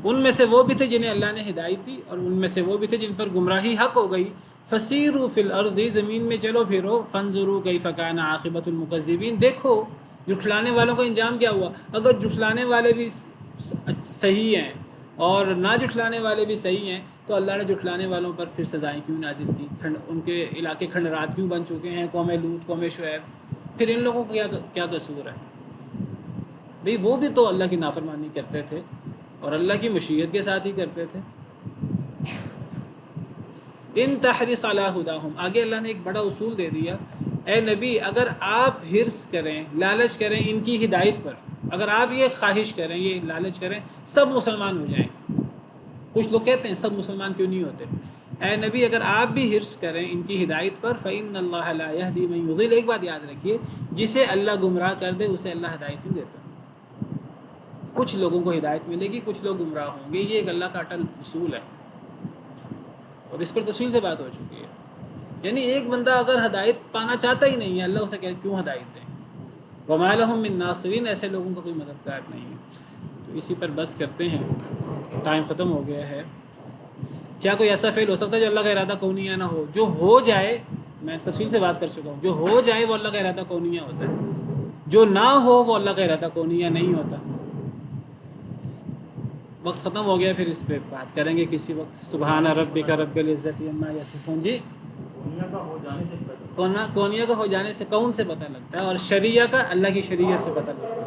ان میں سے وہ بھی تھے جنہیں اللہ نے ہدایت دی، اور ان میں سے وہ بھی تھے جن پر گمراہی حق ہو گئی۔ فسیروا فی الارض، زمین میں چلو پھرو، فانظروا کیف کان عاقبۃ المکذبین، دیکھو جھٹلانے والوں کا انجام کیا ہوا۔ اگر جھٹلانے والے بھی صحیح ہیں اور نہ جھٹلانے والے بھی صحیح ہیں، تو اللہ نے جھٹلانے والوں پر پھر سزائیں کیوں نازل کی؟ ان کے علاقے کھنڈرات کیوں بن چکے ہیں؟ قوم لوط، قوم شعیب، پھر ان لوگوں کو کیا قصور ہے؟ بھئی وہ بھی تو اللہ کی نافرمانی کرتے تھے اور اللہ کی مشیت کے ساتھ ہی کرتے تھے۔ ان تحرص علی ھداھم، آگے اللہ نے ایک بڑا اصول دے دیا، اے نبی اگر آپ حرص کریں، لالچ کریں ان کی ہدایت پر، اگر آپ یہ خواہش کریں، یہ لالچ کریں سب مسلمان ہو جائیں۔ کچھ لوگ کہتے ہیں سب مسلمان کیوں نہیں ہوتے؟ اے نبی اگر آپ بھی حرص کریں ان کی ہدایت پر، فإن اللہ لا یہدی من یضل، ایک بات یاد رکھیے، جسے اللہ گمراہ کر دے اسے اللہ ہدایت نہیں دیتا۔ کچھ لوگوں کو ہدایت ملے گی، کچھ لوگ گمراہ ہوں گے، یہ ایک اللہ کا اٹل اصول ہے، اور اس پر تفصیل سے بات ہو چکی ہے۔ یعنی ایک بندہ اگر ہدایت پانا چاہتا ہی نہیں ہے، اللہ اسے کیوں ہدایت دیں؟ وما لهم من ناصرین، ایسے لوگوں کا کوئی مددگار نہیں ہے۔ تو اسی پر بس کرتے ہیں، ٹائم ختم ہو گیا ہے۔ کیا کوئی ایسا فعل ہو سکتا ہے جو اللہ کا ارادہ کونیہ نہ ہو؟ جو ہو جائے، میں تفصیل سے بات کر چکا ہوں، جو ہو جائے وہ اللہ کا ارادہ کونیہ ہوتا ہے، جو نہ ہو وہ اللہ کا ارادہ کونیہ نہیں ہوتا۔ وقت ختم ہو گیا، پھر اس پہ بات کریں گے کسی وقت۔ سبحان ربک رب العزت عما یصفون۔ جی کونیہ کا ہو جانے سے کون سے پتہ لگتا ہے، اور شریعہ کا اللہ کی شریعت سے پتہ لگتا ہے۔